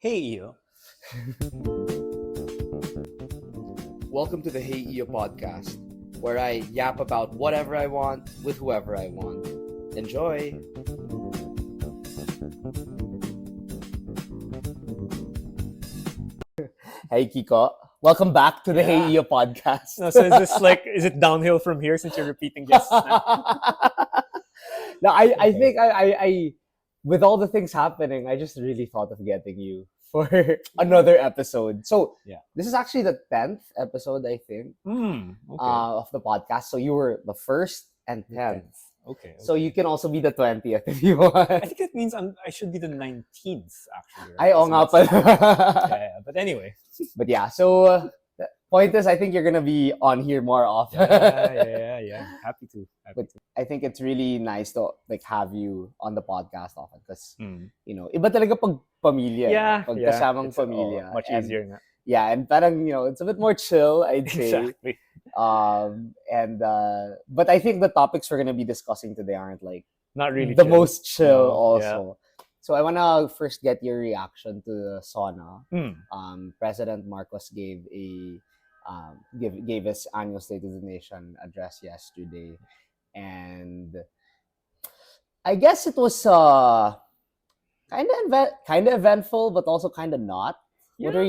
Hey, Iyo. Welcome to the Hey Eiyo podcast, where I yap about whatever I want with whoever I want. Enjoy! Hey Kiko, welcome back to the Hey Yeah. Eiyo podcast. No, so is it downhill from here since you're repeating guests now? No, I Okay. think I with all the things happening, I just really thought of getting you for another episode. So Yeah. this is actually the 10th episode, I think, Okay. of the podcast. So you were the first and The 10th. 10th. Okay. So you can also be the 20th if you want. I think it means I should be the 19th, actually. Ay, Right? oo So nga that's- pala. yeah. But anyway. But yeah, so the point is, I think you're gonna be on here more often. Yeah. Happy to. But I think it's really nice to like have you on the podcast often because Mm. you know, iba talaga pag pamilya. Yeah. Pag kasamang It's, pamilya. much And, easier nga. yeah, and parang, you know, it's a bit more chill, I'd say. Exactly. But I think the topics we're gonna be discussing today aren't like Not really the chill. most chill No, also. So I wanna first get your reaction to the SONA. Mm. President Marcos gave his annual State of the Nation address yesterday, and I guess it was kind of eventful, but also kind of not. What are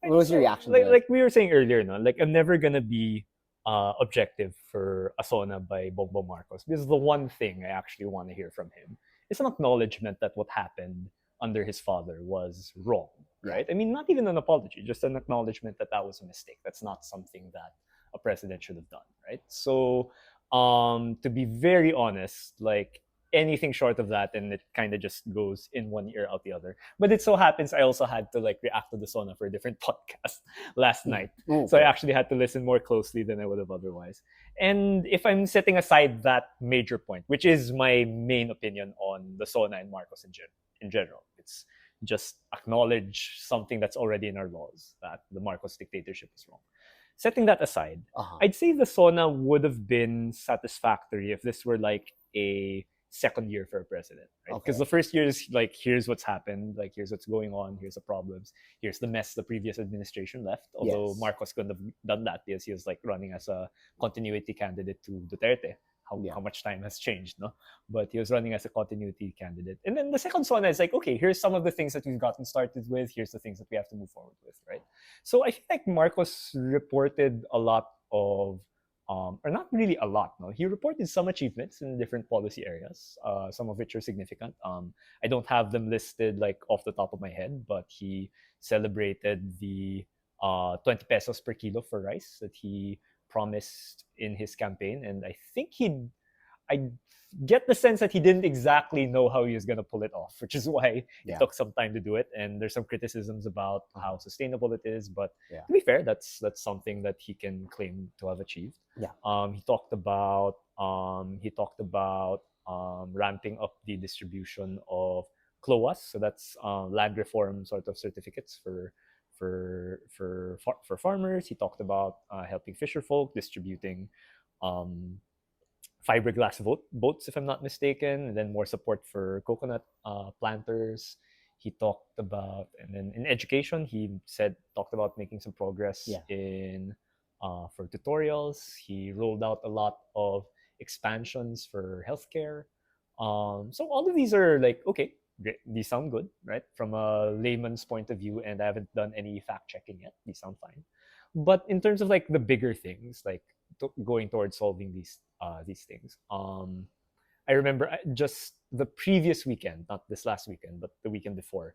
what was your reaction to it? Like we were saying earlier, no? Like I'm never gonna be objective for a SONA by Bongbong Marcos because the one thing I actually want to hear from him is an acknowledgement that what happened under his father was wrong, right? I mean, not even an apology, just an acknowledgement that that was a mistake. That's not something that a president should have done, right? So, to be very honest, like anything short of that, and it kind of just goes in one ear out the other. But it so happens I also had to like react to the SONA for a different podcast last night. So I actually had to listen more closely than I would have otherwise. And if I'm setting aside that major point, which is my main opinion on the SONA and Marcos in general, it's just acknowledge something that's already in our laws, that the Marcos dictatorship is wrong. Setting that aside, I'd say the SONA would have been satisfactory if this were like a second year for a president, right? Because the first year is like, here's what's happened, like here's what's going on, here's the problems, here's the mess the previous administration left. Although Marcos couldn't have done that because he was like running as a continuity candidate to Duterte. How much time has changed, no? But he was running as a continuity candidate. And then the second SONA is like, okay, here's some of the things that we've gotten started with, here's the things that we have to move forward with, right? So I feel like Marcos reported a lot of or not really a lot. No, he reported some achievements in different policy areas, some of which are significant. I don't have them listed like off the top of my head, but he celebrated the 20 pesos per kilo for rice that he promised in his campaign, and I think I get the sense that he didn't exactly know how he was going to pull it off, which is why it took some time to do it. And there's some criticisms about how sustainable it is, but to be fair, that's something that he can claim to have achieved. He talked about ramping up the distribution of CLOAS, so that's land reform sort of certificates for farmers. He talked about helping fisher folk, distributing fiberglass boats, if I'm not mistaken, and then more support for coconut planters. He talked about, and then in education, he talked about making some progress in for tutorials. He rolled out a lot of expansions for healthcare. So all of these are like, okay, great. These sound good, right? From a layman's point of view, and I haven't done any fact checking yet. These sound fine. But in terms of like the bigger things, like going towards solving these things, I remember just the previous weekend, not this last weekend, but the weekend before.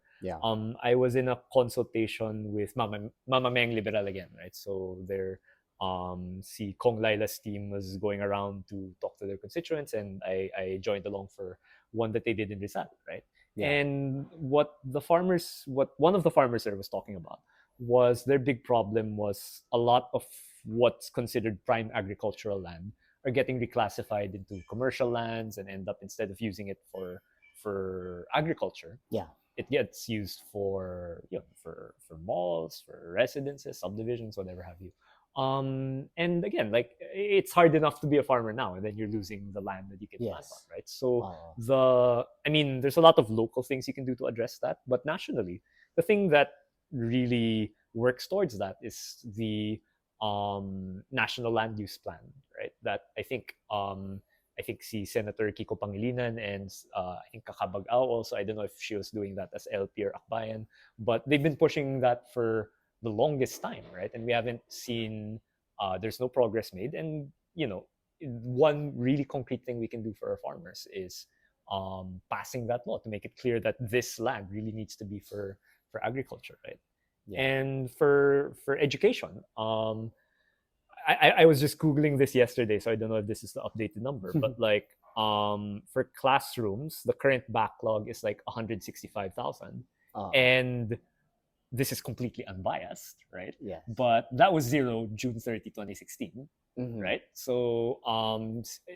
I was in a consultation with Mama Meng Liberal again, right? So their si Kong Laila's team was going around to talk to their constituents, and I joined along for one that they did in Rizal, right? And what one of the farmers there was talking about was their big problem was a lot of what's considered prime agricultural land are getting reclassified into commercial lands and end up, instead of using it for agriculture, it gets used for for malls, for residences, subdivisions, whatever have you. And again, like it's hard enough to be a farmer now, and then you're losing the land that you can plant on, right? So there's a lot of local things you can do to address that, but nationally, the thing that really works towards that is the national land use plan, right? That I think see Senator Kiko Pangilinan and I think Kakabagao also. I don't know if she was doing that as LP or Akbayan, but they've been pushing that for the longest time, right? And we haven't seen there's no progress made. And one really concrete thing we can do for our farmers is passing that law to make it clear that this land really needs to be for agriculture, right? Yeah. And for education, I was just googling this yesterday, so I don't know if this is the updated number, but like for classrooms, the current backlog is like 165,000, and this is completely unbiased, right? Yeah. But that was zero June 30, 2016, right? So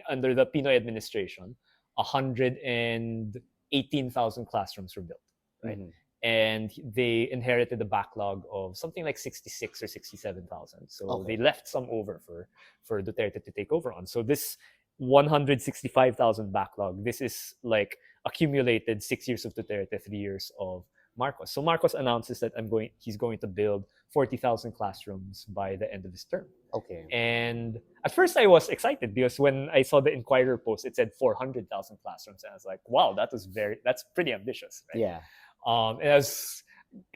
under the Pinoy administration, 118,000 classrooms were built, right? And they inherited a backlog of something like 66 or 67,000. So they left some over for Duterte to take over on. So this 165,000 backlog, this is like accumulated 6 years of Duterte, 3 years of Marcos. So Marcos announces that he's going to build 40,000 classrooms by the end of his term. Okay. And at first I was excited because when I saw the Inquirer post, it said 400,000 classrooms, and I was like, wow, that's pretty ambitious, right? Yeah. And as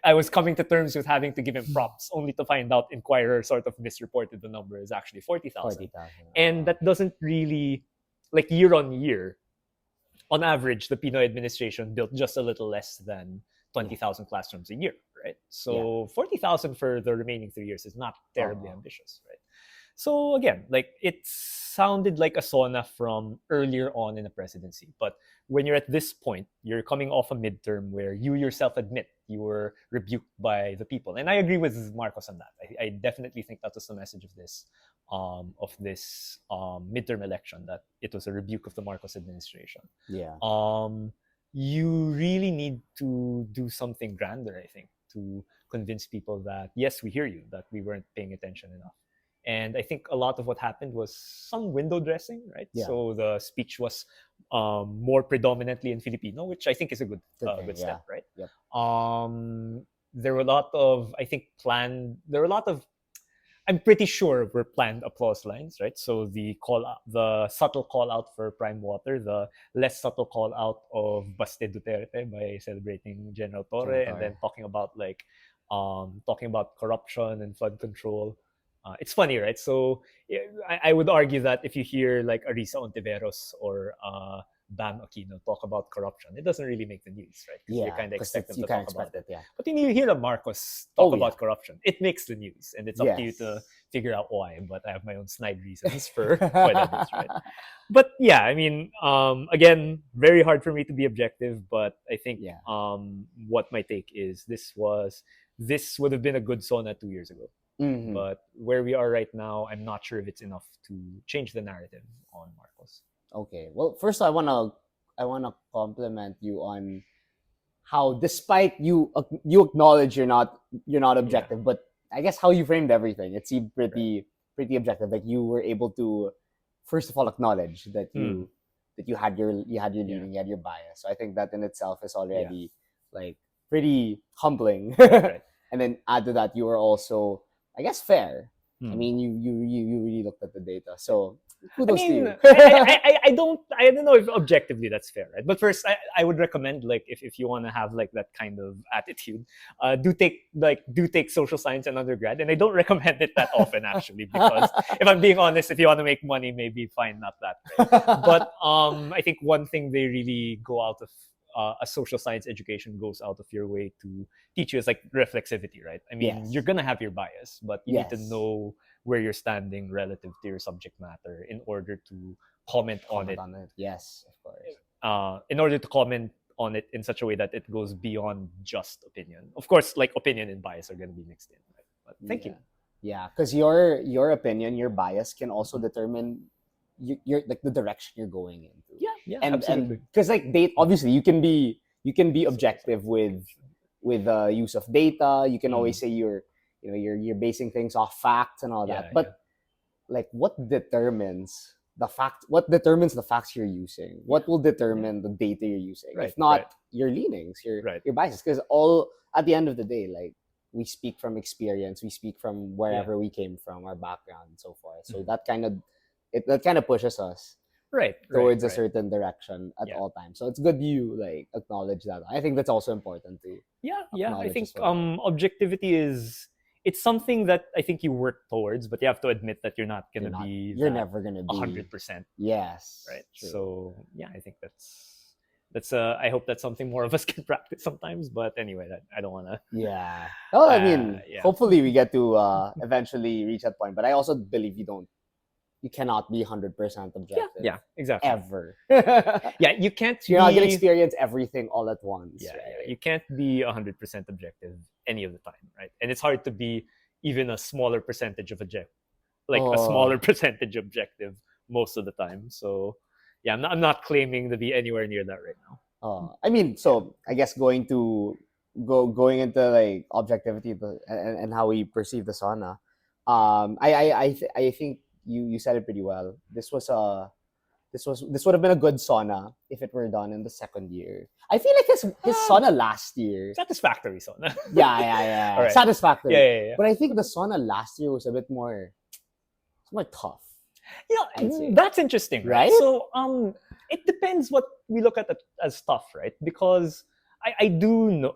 I was coming to terms with having to give him props, only to find out Inquirer sort of misreported the number is actually 40,000. And that doesn't really, like year on year, on average, the Pinoy administration built just a little less than 20,000 classrooms a year, right? So 40,000 for the remaining 3 years is not terribly ambitious, right? So again, like it sounded like a SONA from earlier on in the presidency. But when you're at this point, you're coming off a midterm where you yourself admit you were rebuked by the people. And I agree with Marcos on that. I definitely think that was the message of this midterm election, that it was a rebuke of the Marcos administration. Yeah. You really need to do something grander, I think, to convince people that, yes, we hear you, that we weren't paying attention enough. And I think a lot of what happened was some window dressing, right? Yeah. So the speech was more predominantly in Filipino, which I think is a good step, right? Yep. There were a lot of, I'm pretty sure were planned applause lines, right? So the subtle call out for Prime Water, the less subtle call out of Baste Duterte by celebrating General Torre, and then talking about corruption and flood control. It's funny, right? So I would argue that if you hear like Arisa Ontiveros or Bam Aquino talk about corruption, it doesn't really make the news, right? Because you kind of expect them to talk about it. Yeah. But when you hear a Marcos talk about corruption, it makes the news, and it's up to you to figure out why. But I have my own snide reasons for why that is, right? But yeah, I mean, again, very hard for me to be objective, but I think what my take is, this would have been a good SONA 2 years ago. But where we are right now, I'm not sure if it's enough to change the narrative on Marcos. Okay. Well, first I wanna compliment you on how, despite you acknowledge you're not objective, but I guess how you framed everything, it seemed pretty objective. Like you were able to, first of all, acknowledge that you had your leaning, you had your bias. So I think that in itself is already like pretty humbling. Right. And then add to that, you were also, I guess, fair. I mean, you really looked at the data. So kudos to you. I don't know if objectively that's fair, right? But first, I would recommend, like, if you want to have like that kind of attitude, do take social science in undergrad, and I don't recommend it that often actually, because if I'm being honest, if you want to make money, maybe fine, not that great. But I think one thing they really go out of a social science education goes out of your way to teach you is like reflexivity, right? I mean, you're gonna have your bias, but you need to know where you're standing relative to your subject matter in order to comment on it. Yes, of course. In order to comment on it in such a way that it goes beyond just opinion. Of course, like opinion and bias are gonna be mixed in, right? But thank you. Yeah, because your opinion, your bias can also determine you're like the direction you're going into. Yeah, and absolutely. Because like data, obviously you can be objective with the use of data. You can always say you're basing things off facts and all that. But like, what determines the facts you're using? What will determine the data you're using? If not your leanings, your biases? Because at the end of the day, like, we speak from experience, we speak from wherever we came from, our background and so forth. So that kind of pushes us Right. towards a Right. certain direction at Yeah. all times. So it's good you like acknowledge that. I think that's also important to Yeah. I acknowledge think as well. objectivity is, it's something that I think you work towards, but you have to admit that you're not gonna be You're that never gonna be 100%. Yes. Right. True. So yeah, I think that's I hope that's something more of us can practice sometimes. But anyway, I don't want to. Yeah. Well, I mean, Yeah. hopefully we get to eventually reach that point. But I also believe you cannot be 100% objective. Yeah. Exactly. Ever. Yeah, you can't. You're not gonna experience everything all at once. Yeah, right? yeah. You can't be 100% objective any of the time, right? And it's hard to be even a smaller percentage of a smaller percentage objective most of the time. So yeah, I'm not claiming to be anywhere near that right now. I mean, so I guess going into like objectivity and how we perceive the sauna. I think you said it pretty well. This would have been a good sauna if it were done in the second year. I feel like his sauna last year, Satisfactory sauna. yeah, All right. satisfactory. Yeah. But I think the sauna last year was a bit more, it's more tough. Yeah, that's interesting, right? So it depends what we look at as tough, right? Because I do know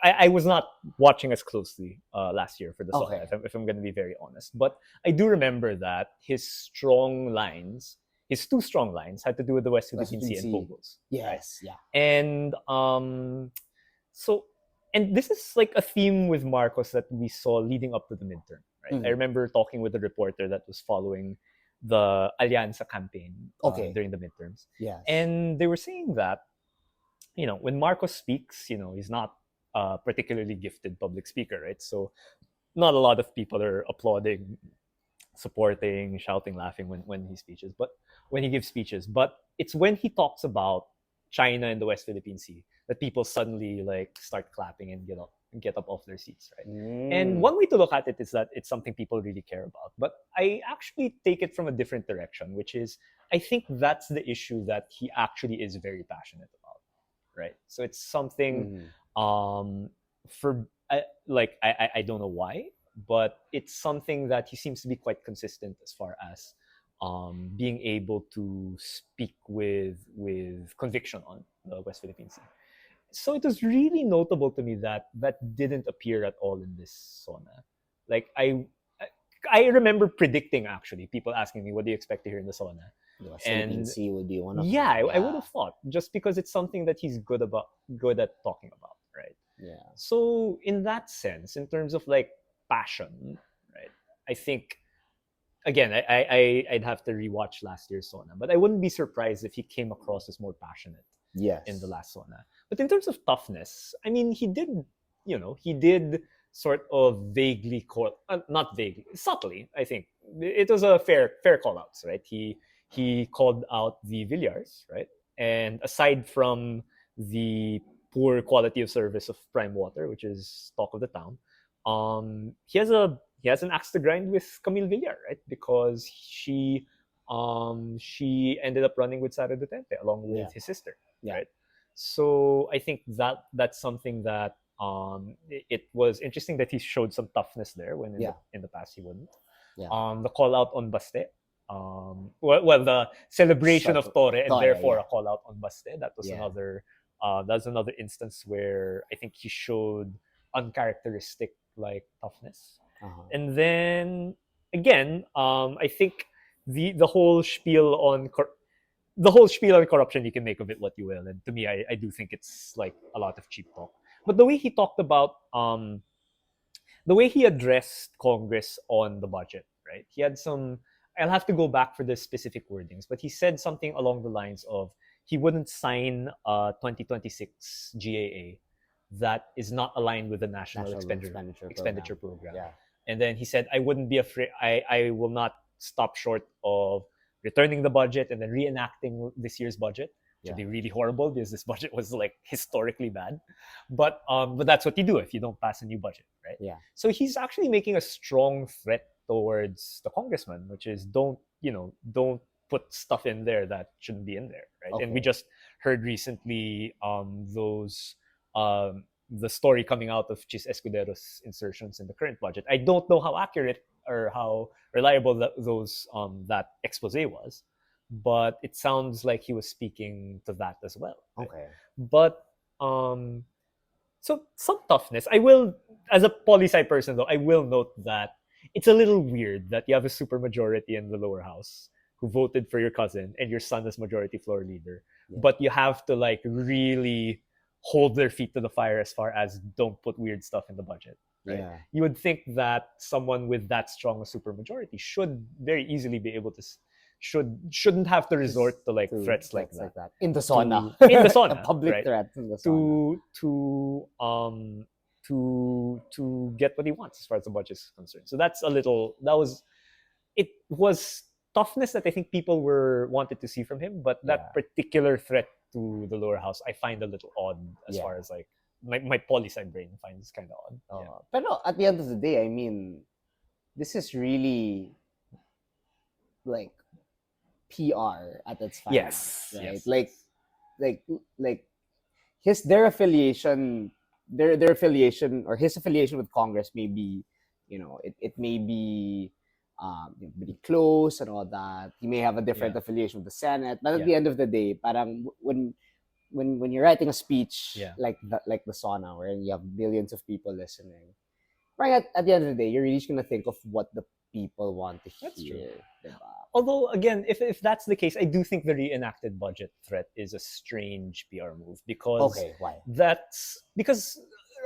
I was not watching as closely last year for the sauna, if I'm going to be very honest. But I do remember that his two strong lines had to do with the West Philippine Sea and Pogos. Yes, right? Yeah. And and this is like a theme with Marcos that we saw leading up to the midterm, right? Mm-hmm. I remember talking with a reporter that was following the Alianza campaign during the midterms. Yes. And they were saying that, when Marcos speaks, he's not a particularly gifted public speaker, right? So not a lot of people are applauding, supporting, shouting, laughing when he speeches, but when he gives speeches. But it's when he talks about China and the West Philippine Sea that people suddenly like start clapping and get up off their seats, right? And one way to look at it is that it's something people really care about. But I actually take it from a different direction, which is I think that's the issue that he actually is very passionate about, right? So it's something I don't know why, but it's something that he seems to be quite consistent as far as being able to speak with conviction on the West Philippine Sea. So it was really notable to me that didn't appear at all in this sauna. Like I remember predicting, actually, people asking me, what do you expect to hear in the sauna? The West Philippine Sea would be one of them. Yeah, I would have thought, just because it's something that he's good at talking about, right? Yeah. So in that sense, in terms of like passion, right, I think, again, I'd have to rewatch last year's sauna, but I wouldn't be surprised if he came across as more passionate in the last sauna. But in terms of toughness, I mean, he did sort of vaguely not vaguely, subtly, I think. It was a fair call outs, right? He called out the Villars, right? And aside from the poor quality of service of Prime Water, which is talk of the town, he has an axe to grind with Camille Villar, right? Because she ended up running with Sara Duterte along with his sister, right? So I think that's something that it was interesting that he showed some toughness there when in the past he wouldn't. The call out on Baste, the celebration of Torre, and therefore a call out on Baste. That was another instance where I think he showed uncharacteristic like toughness. And then again, I think the whole spiel on corruption, you can make of it what you will, and to me, I do think it's like a lot of cheap talk. But the way he talked about the way he addressed Congress on the budget, right? He had some. I'll have to go back for the specific wordings, but he said something along the lines of he wouldn't sign a 2026 GAA that is not aligned with the National Expenditure Program. Yeah. And then he said, I wouldn't be afraid. I will not stop short of returning the budget and then reenacting this year's budget. Which would be really horrible because this budget was like historically bad. But that's what you do if you don't pass a new budget, right? Yeah. So he's actually making a strong threat towards the congressman, which is don't put stuff in there that shouldn't be in there, right? Okay. And we just heard recently those the story coming out of Chis Escudero's insertions in the current budget. I don't know how accurate or how reliable that expose was, but it sounds like he was speaking to that as well. Right? Okay. But so some toughness. I will, as a poli-sci person though, I will note that it's a little weird that you have a supermajority in the lower house who voted for your cousin and your son as majority floor leader, but you have to like really hold their feet to the fire as far as don't put weird stuff in the budget. Right? Yeah. You would think that someone with that strong a supermajority should very easily be able to shouldn't have to resort to like threats like that. In the SONA. In the SONA, public right? threats in the SONA. To get what he wants as far as the budget is concerned. So it was toughness that I think people wanted to see from him, but that particular threat to the lower house I find a little odd as far as like my poli-sci brain finds kind of odd. But no, at the end of the day, I mean, this is really like PR at its finest, Yes. right? Yes. Like their affiliation or his affiliation with Congress may be, it may be pretty close and all that. He may have a different affiliation with the Senate, but at the end of the day, parang when you're writing a speech like the SONA, where you have billions of people listening, right? At the end of the day, you're really just gonna think of what the people want to hear. That's true. Although again, if that's the case, I do think the reenacted budget threat is a strange PR move because why? That's because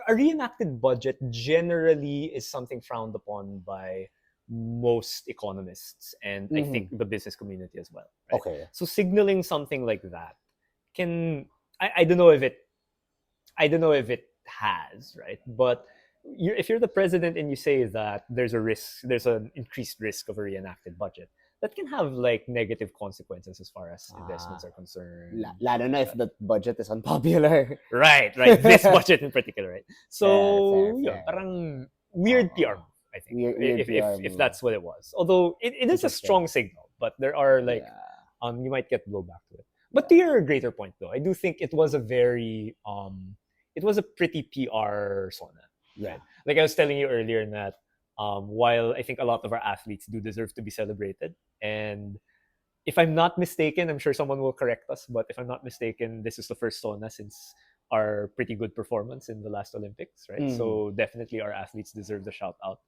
a reenacted budget generally is something frowned upon by most economists and I think the business community as well. Right? Okay. So signaling something like that I don't know if it has, right? But if you're the president and you say that there's an increased risk of a reenacted budget, that can have like negative consequences as far as investments are concerned. Lalo na if the budget is unpopular. Right. This budget in particular, right? So, fair. Parang weird PR move, I think. Weird PR if move. that's what it was. Although it is a strong signal, but there are like, you might get blowback to it. But to your greater point though, I do think it was a very, it was a pretty PR SONA. Right? Like I was telling you earlier that while I think a lot of our athletes do deserve to be celebrated, and if I'm not mistaken, I'm sure someone will correct us, but if I'm not mistaken, this is the first SONA since our pretty good performance in the last Olympics, right? So definitely our athletes deserve the shout out.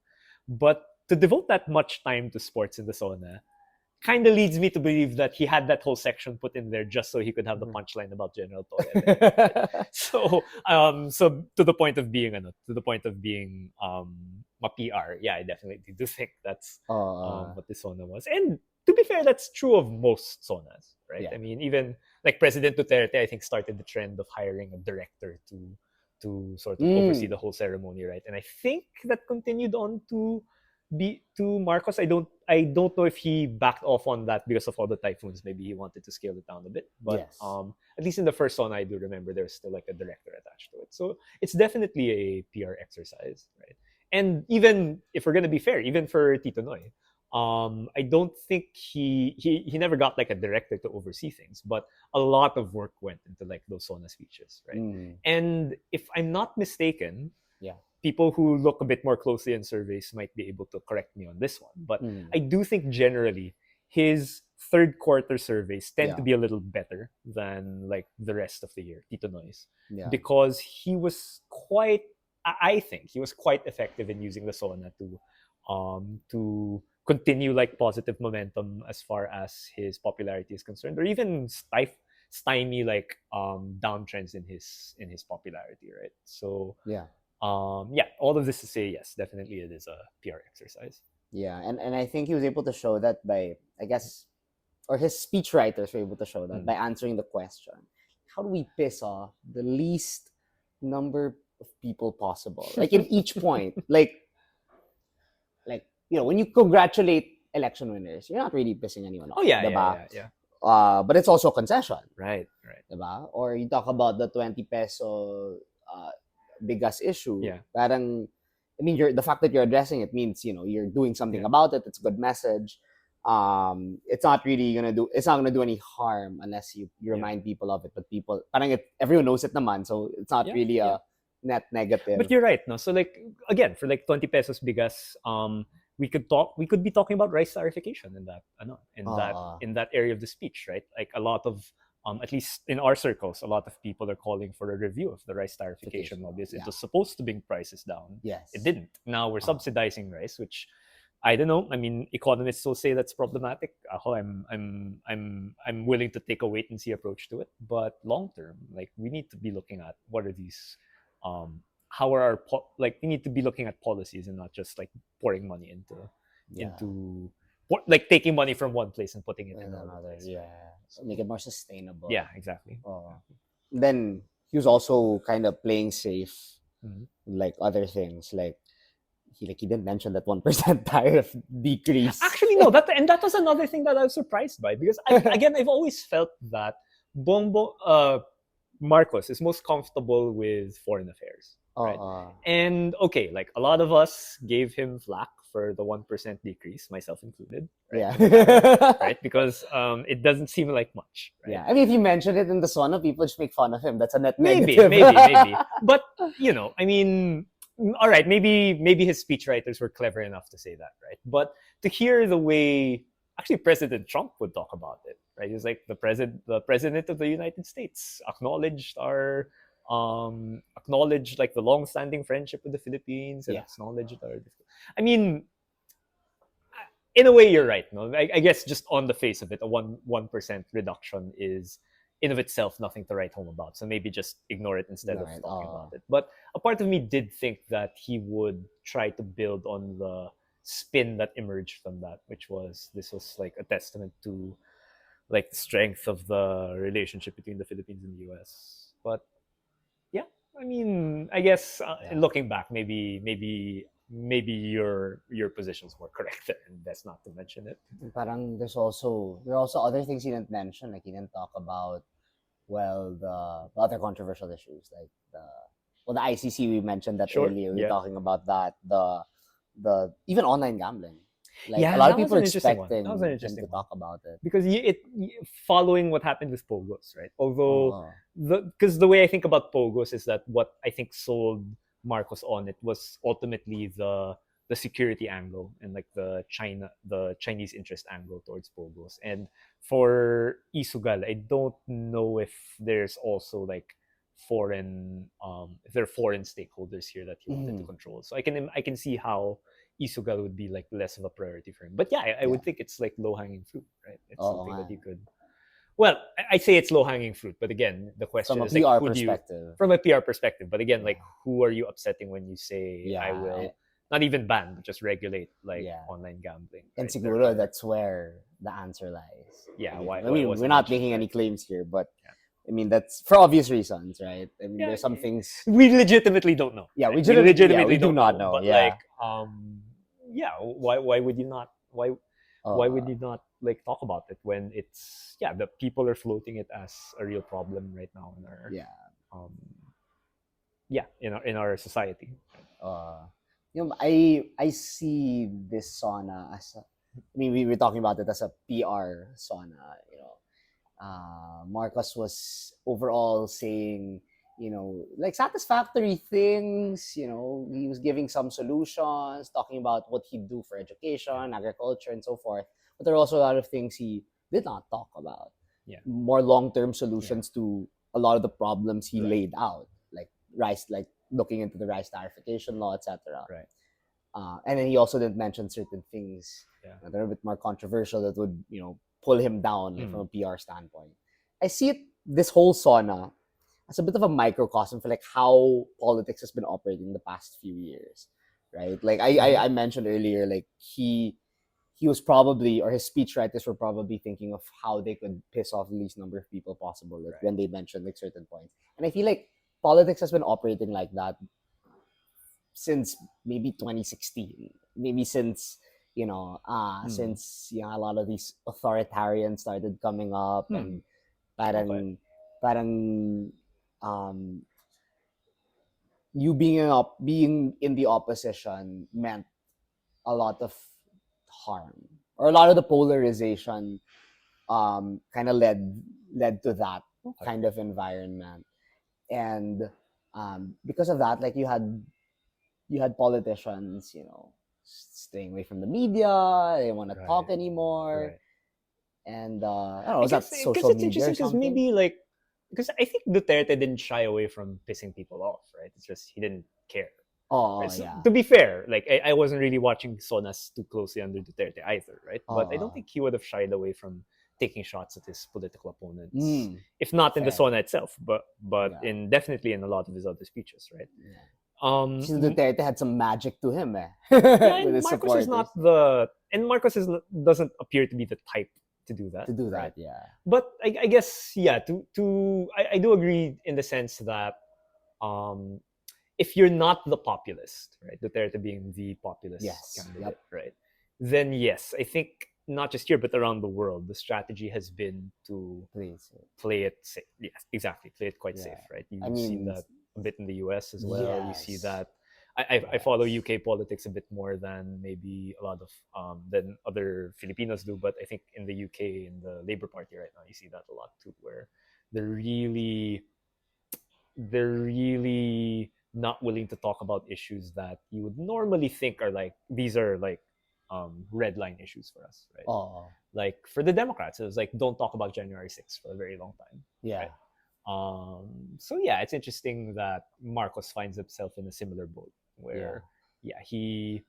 But to devote that much time to sports in the SONA kind of leads me to believe that he had that whole section put in there just so he could have the punchline about General Torre. So to the point of being a PR, I definitely do think that's what the SONA was. And to be fair, that's true of most SONAs, right? I mean, even like President Duterte, I think, started the trend of hiring a director to sort of oversee the whole ceremony, right? And I think that continued on to Marcos. I don't know if he backed off on that because of all the typhoons. Maybe he wanted to scale it down a bit. But at least in the first SONA, I do remember there's still like a director attached to it. So it's definitely a PR exercise, right? And even if we're gonna be fair, even for Tito Noy, I don't think he never got like a director to oversee things, but a lot of work went into like those SONA speeches, right? And if I'm not mistaken, people who look a bit more closely in surveys might be able to correct me on this one. But I do think generally his third quarter surveys tend to be a little better than like the rest of the year, Tito Noy's, because I think he was quite effective in using the SONA to continue like positive momentum as far as his popularity is concerned, or even stymie like downtrends in his popularity, right? So all of this to say, yes, definitely it is a PR exercise. And I think he was able to show that by, I guess, or his speechwriters were able to show that by answering the question, how do we piss off the least number of people possible, like in each point, like when you congratulate election winners, you're not really pissing anyone off. But it's also a concession, right? Diba? Or you talk about the 20 peso bigas issue. Parang, I mean, the fact that you're addressing it means you're doing something about it. It's a good message. It's not gonna do any harm unless you remind people of it. But everyone knows it naman, so it's not really a net negative. But you're right, no. So like again, for like 20 pesos bigas, we could be talking about rice tarification in that in that area of the speech, right? Like a lot of at least in our circles, a lot of people are calling for a review of the rice tarification law because it was supposed to bring prices down. Yes. It didn't. Now we're subsidizing rice, which I don't know. I mean, economists will say that's problematic. I'm willing to take a wait and see approach to it. But long term, like we need to be looking at what are these, how are our like we need to be looking at policies and not just like pouring money into like taking money from one place and putting it in another place. Yeah, so make it more sustainable. Yeah, exactly. Then he was also kind of playing safe, like other things like. He didn't mention that 1% tariff decrease. Actually, no. That was another thing that I was surprised by because I've always felt that Marcos is most comfortable with foreign affairs, right? And okay, like a lot of us gave him flack for the 1% decrease, myself included. Right? Yeah, right, because it doesn't seem like much. Right? Yeah, I mean, if you mention it in the SONA, people just make fun of him. That's a net maybe, negative. maybe. But I mean. All right, maybe his speechwriters were clever enough to say that, right? But to hear the way actually President Trump would talk about it, right? He's like the president of the United States acknowledged like the long-standing friendship with the Philippines and acknowledged our. I mean, in a way, you're right. No, I guess just on the face of it, a 1% reduction is. In of itself, nothing to write home about. So maybe just ignore it instead of talking about it. But a part of me did think that he would try to build on the spin that emerged from that, which was this was like a testament to like the strength of the relationship between the Philippines and the US. But yeah, I mean, I guess looking back, maybe your position's more correct there, and that's not to mention it. Parang there are also other things he didn't mention, like he didn't talk about the other controversial issues, like the ICC, we mentioned that earlier. We were talking about that, the even online gambling. Like a lot of people are expecting him to talk about it because following what happened with Pogos, right? Although because the way I think about Pogos is that what I think sold Marcos on it was ultimately the security angle and like the Chinese interest angle towards Pogos. And for Isugal, I don't know if there's also like if there are foreign stakeholders here that he wanted to control. So I can see how Isugal would be like less of a priority for him. But yeah, I would think it's like low-hanging fruit, right? It's something that you could. Well, I say it's low-hanging fruit, but again, the question from is a PR like, perspective. From a PR perspective, but again, like who are you upsetting when you say I will not even ban, but just regulate like online gambling? And right? Siguro that's where the answer lies. Yeah, I mean, we're not making any claims here, but I mean that's for obvious reasons, right? I mean, there's some things we legitimately don't know. Yeah, we legitimately do not know. But like, why would you not? Why would you not like talk about it when it's the people are floating it as a real problem right now in our in our society. I see this SONA as we were talking about it as a PR SONA. Marcos was overall saying like satisfactory things. He was giving some solutions, talking about what he'd do for education, agriculture, and so forth. But there are also a lot of things he did not talk about. More long-term solutions to a lot of the problems he laid out, like rice, like looking into the rice tarification law, etc. Right. And then he also didn't mention certain things that are a bit more controversial that would pull him down from a PR standpoint. I see this whole SONA as a bit of a microcosm for like how politics has been operating in the past few years, right? Like I mentioned earlier, like he was probably, or his speechwriters were probably thinking of how they could piss off the least number of people possible, like when they mentioned like certain points. And I feel like politics has been operating like that since maybe 2016, maybe since since a lot of these authoritarians started coming up and parang you being in the opposition meant a lot of harm, or a lot of the polarization kind of led to that kind of environment. And Because of that, like you had politicians, staying away from the media. They want to talk Right. anymore, Right. and I don't know. I Was that guess because social it's media or interesting because something? maybe like because I think Duterte didn't shy away from pissing people off, right? It's just he didn't care. Oh, Right? So, yeah. to be fair, like I wasn't really watching Sonas too closely under Duterte either, right? But I don't Oh, think he would have shied away from taking shots at his political opponents, mm, if not in the fair. Sona itself, but Yeah. in definitely in a lot of his other speeches, right? Yeah. Um, See, Duterte had some magic to him, yeah, with and his Marcos is supporters not the and Marcos is doesn't appear to be the type to do that, to do right? that. Yeah. But I guess yeah, I do agree in the sense that um, if you're not the populist, right, Duterte being the populist Yes. candidate, Yep. right, then yes, I think not just here but around the world, the strategy has been to Please. play it safe. Yes, exactly, play it quite Yeah. safe, right? I You've seen mean, that a bit in the U.S. as well. You see yes. that. I follow Yes. UK politics a bit more than maybe a lot of than other Filipinos do, but I think in the UK in the Labour Party right now you see that a lot too, where they're really they're really not willing to talk about issues that you would normally think are like these are like red line issues for us, right? Oh, Like for the Democrats, it was like don't talk about January 6th for a very long time, yeah. right? So yeah, it's interesting that Marcos finds himself in a similar boat Yeah. where yeah he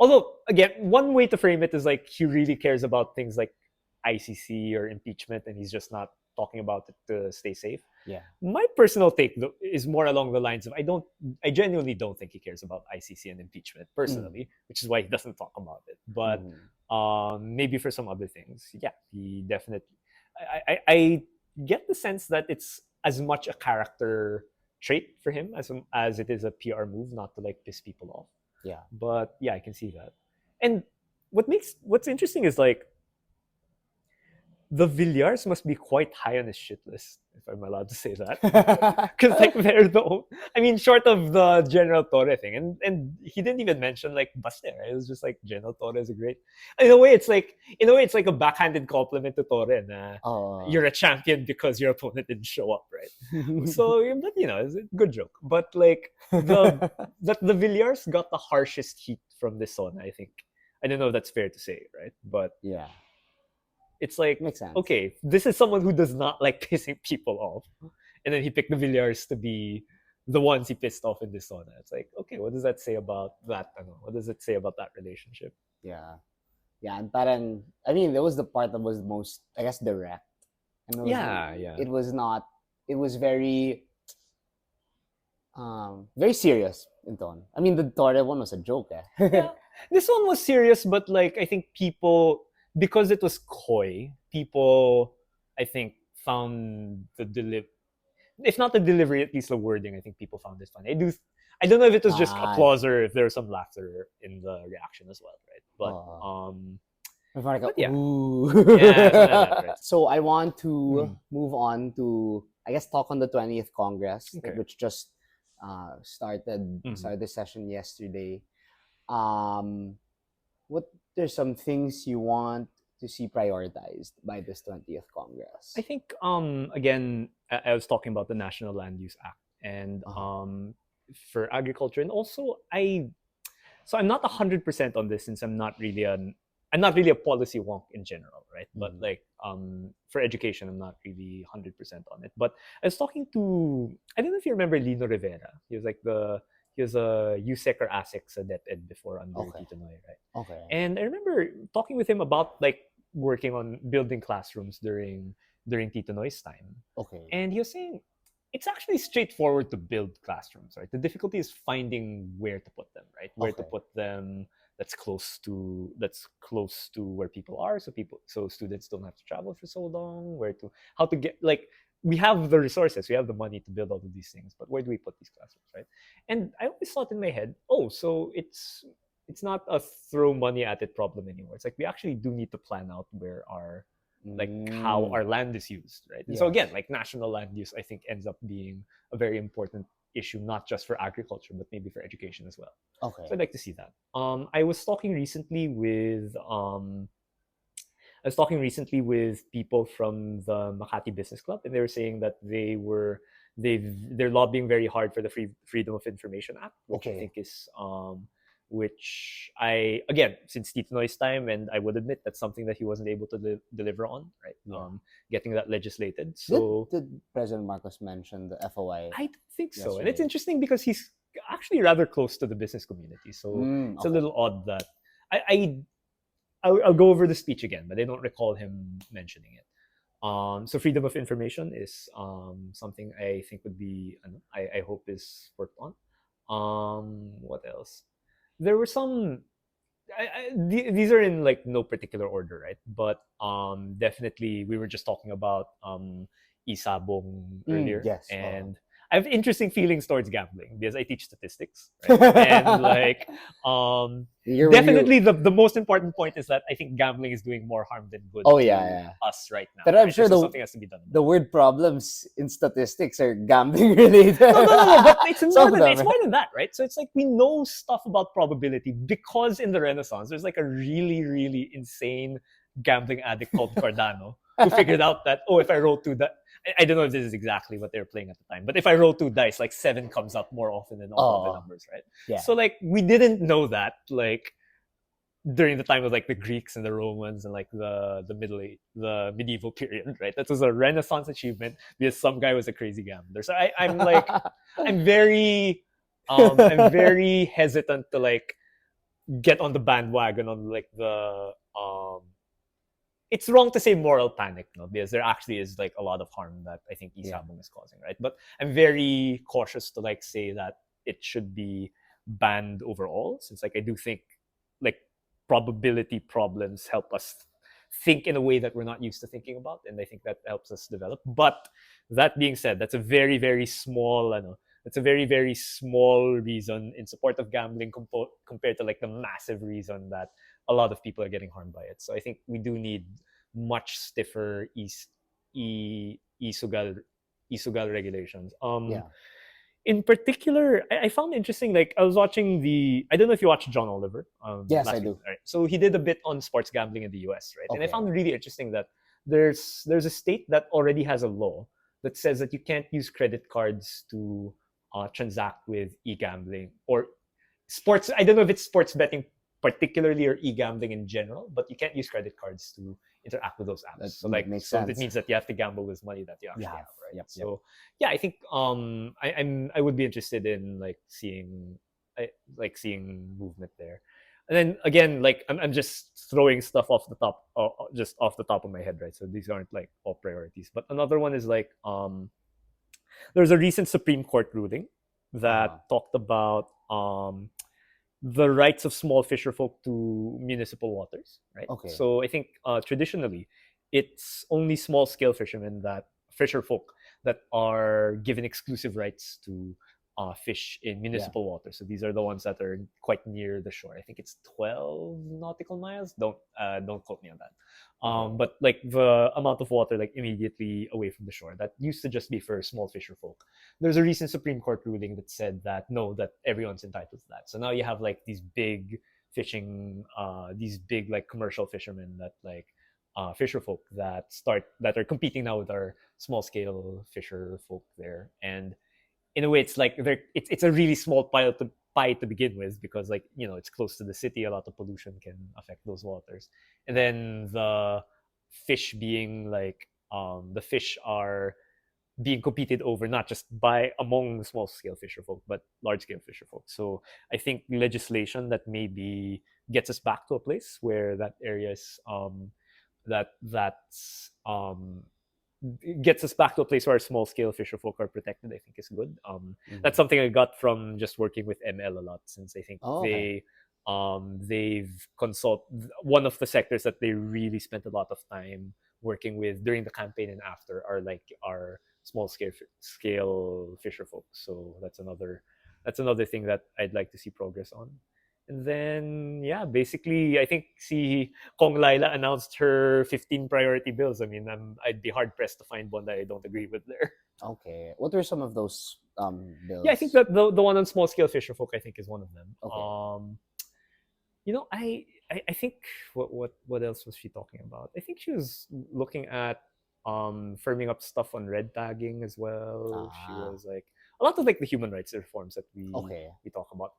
although again one way to frame it is like he really cares about things like ICC or impeachment and he's just not talking about it to stay safe. Yeah. My personal take is more along the lines of I genuinely don't think he cares about ICC and impeachment Mm. personally, which is why he doesn't talk about it. But Mm. maybe for some other things, yeah, he definitely. I get the sense that it's as much a character trait for him as it is a PR move, not to like piss people off. Yeah. But yeah, I can see that. And what's interesting is like the Villiers must be quite high on his shit list, if I'm allowed to say that. Because like they're I mean, short of the General Torre thing, and he didn't even mention like Bastion. Right? It was just like General Torre is a great. In a way, it's like a backhanded compliment to Torre. Na, Oh. you're a champion because your opponent didn't show up, right? So, but it's a good joke. But like the Villiers got the harshest heat from this zone. I think I don't know if that's fair to say, right? But Yeah. it's like, Makes sense. okay, this is someone who does not like pissing people off. And then he picked the Villiers to be the ones he pissed off in this sauna. It's like, okay, what does that say about that? I don't know. What does it say about that relationship? Yeah. Yeah. And parang, I mean, that was the part that was most, I guess, direct. And Yeah, yeah. it was not, it was very serious in tone. I mean, the Torre one was a joke, eh? Yeah. This one was serious, but like I think people because it was coy, people I think found the if not the delivery, at least the wording, I think people found it funny. I don't know if it was just Ah, applause or if there was some laughter in the reaction as well, right? But yeah. ooh. Yeah, something like that, right? So I want to move on to, I guess, talk on the 20th Congress, Okay. which just started this session yesterday. What there's some things you want to see prioritized by this 20th Congress? I think again I was talking about the National Land Use Act and for agriculture and also I'm not 100% on this since I'm not really a policy wonk in general, right? But like for education I'm not really 100% on it. But I was talking to I don't know if you remember Lino Rivera. He was a USEC or ASEC sa DepEd before under Tito Noy, right? Okay. And I remember talking with him about like working on building classrooms during Tito Noy's time. Okay. And he was saying it's actually straightforward to build classrooms, right? The difficulty is finding where to put them, right? Where to put them that's close to where people are, so students don't have to travel for so long. How to get like we have the resources, we have the money to build all of these things, but where do we put these classrooms, right? And I always thought in my head, oh, so it's not a throw money at it problem anymore. It's like we actually do need to plan out where our how our land is used, right? And so again, like national land use, I think ends up being a very important issue, not just for agriculture, but maybe for education as well. Okay. So I'd like to see that. I was talking recently with people from the Makati Business Club, and they were saying that they're lobbying very hard for the Freedom of Information Act, which I Okay. think is which I, again, since Tito Noy's time, and I would admit that's something that he wasn't able to deliver on, right? Yeah. Getting that legislated. So Did President Marcos mention the FOI? I don't think so, and it's yesterday? interesting because he's actually rather close to the business community. So it's a Okay. little odd that I'll go over the speech again, but I don't recall him mentioning it. So freedom of information is something I think would be, I hope is worked on. What else? There were some. These are in like no particular order, right? But definitely we were just talking about Isabong earlier, Yes. and I have interesting feelings towards gambling because I teach statistics, right? And like definitely the most important point is that I think gambling is doing more harm than good Oh, to yeah. us right now. But I'm right? sure So something has to be done. the word problems in statistics are gambling related. No, but it's Some more of than them, it's more than that, right? So it's like we know stuff about probability because in the Renaissance there's like a really, really insane gambling addict called Cardano who figured out that, oh, if I roll two dice, I don't know if this is exactly what they were playing at the time, but if I roll two dice, like 7 comes up more often than all other numbers, right? Yeah. So like we didn't know that like during the time of like the Greeks and the Romans and like the medieval period, right? That was a Renaissance achievement because some guy was a crazy gambler. So I'm like I'm very hesitant to like get on the bandwagon on like the it's wrong to say moral panic, no, because there actually is like a lot of harm that I think Isabong is causing, right? But I'm very cautious to like say that it should be banned overall, since like I do think like probability problems help us think in a way that we're not used to thinking about, and I think that helps us develop. But that being said, that's a very, very small, that's a very, very small reason in support of gambling compared to like the massive reason that a lot of people are getting harmed by it. So I think we do need much stiffer e-sugal regulations. In particular, I found interesting, like I was watching I don't know if you watched John Oliver. Yes, I do. Right. So he did a bit on sports gambling in the US, right? And I Okay. found it really interesting that there's a state that already has a law that says that you can't use credit cards to transact with e-gambling or sports. I don't know if it's sports betting particularly or e-gambling in general, but you can't use credit cards to interact with those apps. So like, makes so sense. that means that you have to gamble with money that you actually have, right? Yep. So yeah, I think I would be interested in like seeing movement there. And then again, like I'm just throwing stuff off the top, just off the top of my head, right? So these aren't like all priorities. But another one is like there's a recent Supreme Court ruling that talked about the rights of small fisher folk to municipal waters, right? Okay. So I think traditionally, it's only small scale fisher folk that are given exclusive rights to fish in municipal waters. So these are the ones that are quite near the shore. I think it's 12 nautical miles. Don't quote me on that. But like the amount of water like immediately away from the shore, that used to just be for small fisher folk. There's a recent Supreme Court ruling that said that no, that everyone's entitled to that. So now you have like these big fishing, these big like commercial fishermen that like fisher folk that are competing now with our small scale fisher folk there. And in a way, it's like it's a really small pie to begin with, because like it's close to the city. A lot of pollution can affect those waters, and then the fish being like the fish are being competed over not just by among small scale fisher folk but large scale fisher folk. So I think legislation that maybe gets us back to a place where that area is gets us back to a place where small scale fisher folk are protected, I think is good. That's something I got from just working with ML a lot, since I think they've one of the sectors that they really spent a lot of time working with during the campaign and after are like our small scale fisher folk. So that's another thing that I'd like to see progress on. And then, yeah, basically, I think Kong Laila announced her 15 priority bills. I mean, I'd be hard pressed to find one that I don't agree with there. Okay, what are some of those bills? Yeah, I think that the one on small scale fisher folk, I think, is one of them. Okay. I think what else was she talking about? I think she was looking at firming up stuff on red tagging as well. She Ah, was like a lot of like the human rights reforms that okay. we talk about.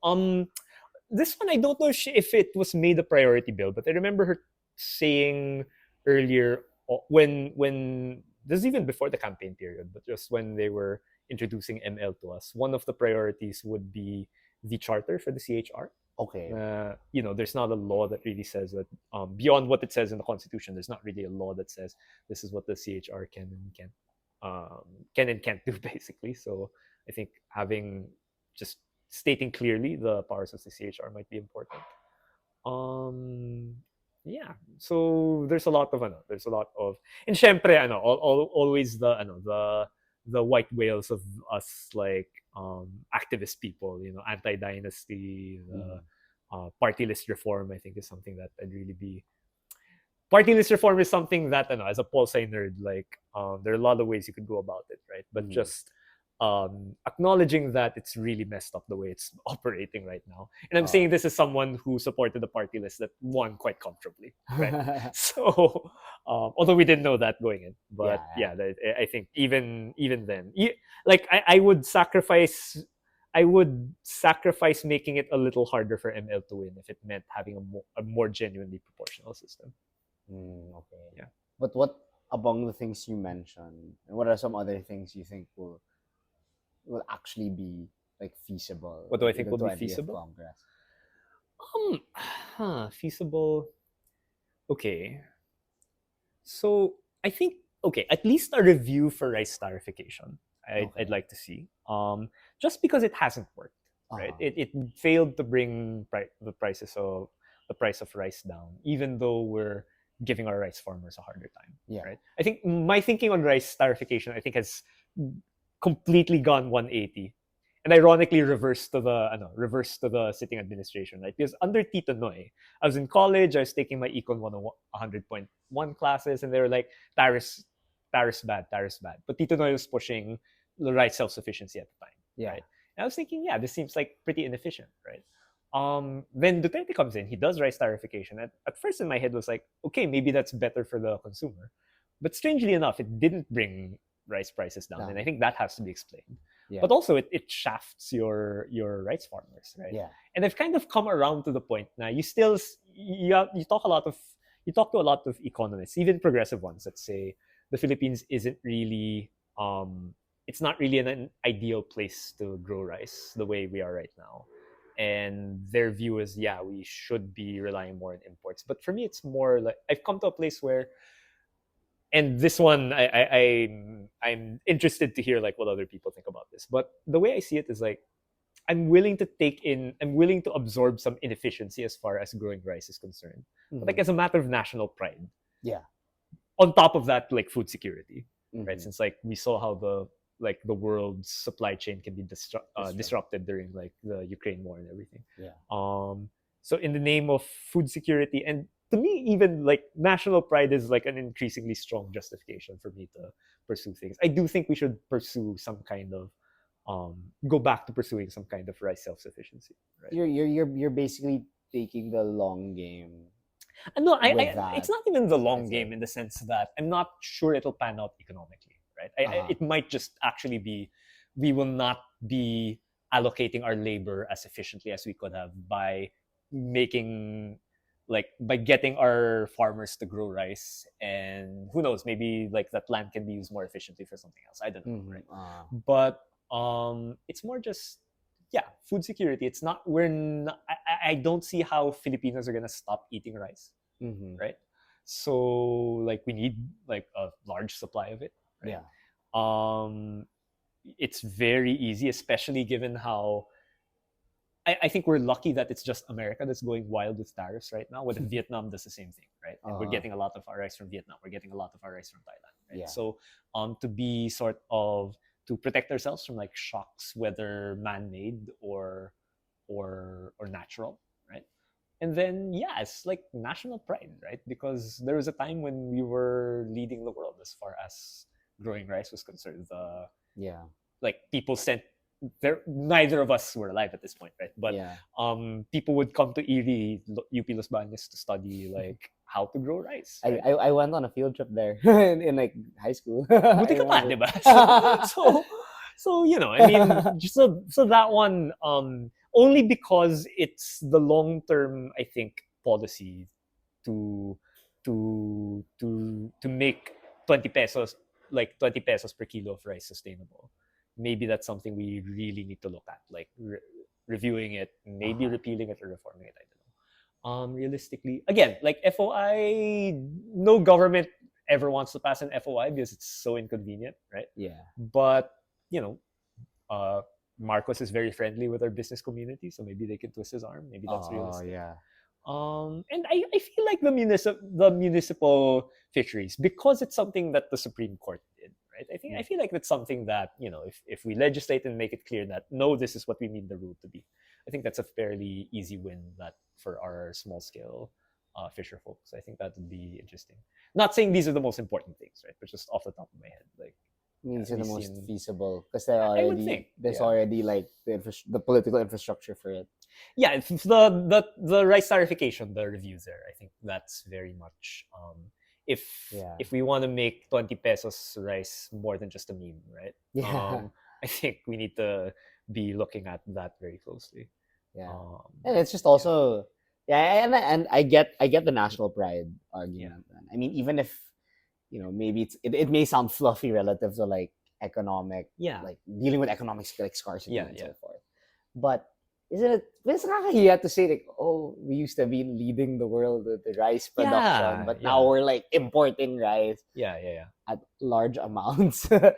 This one I don't know if it was made a priority bill, but I remember her saying earlier when this is even before the campaign period, but just when they were introducing ML to us, one of the priorities would be the charter for the CHR. Okay. There's not a law that really says that beyond what it says in the Constitution. There's not really a law that says this is what the CHR can and can't do basically. So I think having just stating clearly the powers of the CHR might be important. Um, yeah. So there's a lot of and syempre always the white whales of us like activist people, anti-dynasty, the party list reform. I think is something that I'd really be party list reform is something that as a pol sci nerd, like there are a lot of ways you could go about it, right? But just acknowledging that it's really messed up the way it's operating right now. And I'm saying this as someone who supported the party list that won quite comfortably, right? So although we didn't know that going in, but I think even then, like I would sacrifice making it a little harder for ML to win if it meant having a more genuinely proportional system. Okay. Yeah. But what among the things you mentioned, and what are some other things you think will actually be like feasible? What do I in think the will be 20th feasible? Congress? Feasible. Okay. So I think at least a review for rice tarification. I'd like to see. Just because it hasn't worked, right? It failed to bring the price of rice down, even though we're giving our rice farmers a harder time. Yeah. Right. I think my thinking on rice tarification, I think, has completely gone 180, and ironically reversed to the sitting administration, right? Because under Tito Noy, I was in college, I was taking my Econ 100.1 classes, and they were like, tariffs bad. But Tito Noy was pushing the right self-sufficiency at the time. Yeah. Right? And I was thinking, yeah, this seems like pretty inefficient, right? Then Duterte comes in, he does rice tarification. At first in my head was like, okay, maybe that's better for the consumer. But strangely enough, it didn't bring rice prices down. And I think that has to be explained. Yeah. But also it shafts your rice farmers, right? Yeah. And I've kind of come around to the point now. You talk to a lot of economists, even progressive ones, that say the Philippines isn't really it's not really an ideal place to grow rice the way we are right now. And their view is, yeah, we should be relying more on imports. But for me, it's more like I've come to a place where, and this one I'm interested to hear like what other people think about this. But the way I see it is like I'm willing to absorb some inefficiency as far as growing rice is concerned. But like as a matter of national pride. Yeah. On top of that, like food security, right? Since like we saw how the world's supply chain can be disrupted during like the Ukraine war and everything. Yeah. So in the name of food security, and to me, even like national pride is like an increasingly strong justification for me to pursue things. I do think we should pursue some kind of go back to pursuing some kind of rice self-sufficiency. Right? You're basically taking the long game. No, it's not even the long game in the sense that I'm not sure it'll pan out economically. Right? It might just actually be we will not be allocating our labor as efficiently as we could have by getting our farmers to grow rice, and who knows, maybe like that land can be used more efficiently for something else. I don't know, right? But it's more just food security. It's not I don't see how Filipinos are gonna stop eating rice, right? So like we need like a large supply of it, right? It's very easy, especially given how I think we're lucky that it's just America that's going wild with tariffs right now. What if Vietnam does the same thing, right? And we're getting a lot of our rice from Vietnam. We're getting a lot of our rice from Thailand, right? Yeah. So to protect ourselves from like shocks, whether man-made or natural, right? And then it's like national pride, right? Because there was a time when we were leading the world as far as growing rice was concerned. Like people sent neither of us were alive at this point, right? But Yeah. people would come to Erie, UP Los Baños to study like how to grow rice. Right? I went on a field trip there in like high school. Buti ka pa, diba? So you know, I mean, so that one only because it's the long term, I think, policy to make 20 pesos, like 20 pesos per kilo of rice sustainable. Maybe that's something we really need to look at, like reviewing it, maybe repealing it or reforming it. I don't know. Realistically, again, like FOI, no government ever wants to pass an FOI because it's so inconvenient, right? Yeah. But you know, Marcos is very friendly with our business community, so maybe they can twist his arm. Maybe that's realistic. Yeah. And I feel like the municipal fisheries, because it's something that the Supreme Court did, right? I feel like that's something that, you know, if we legislate and make it clear that no, this is what we mean the rule to be, I think that's a fairly easy win that for our small scale fisher folks. I think that would be interesting. Not saying these are the most important things, right? But just off the top of my head, like These are the most seen... feasible because I would think, there's already like the political infrastructure for it. Yeah, it's the rice tarification, the reviews there. I think that's very much if we want to make 20 pesos rice more than just a meme, right? Yeah. I think we need to be looking at that very closely. Yeah. And it's just also and I get the national pride argument. I mean, even if, you know, maybe it may sound fluffy relative to like economic, like dealing with economic like scarcity and so forth. But it's nakakahiya to say like, oh, we used to be leading the world with the rice production, but now we're like importing rice at large amounts. So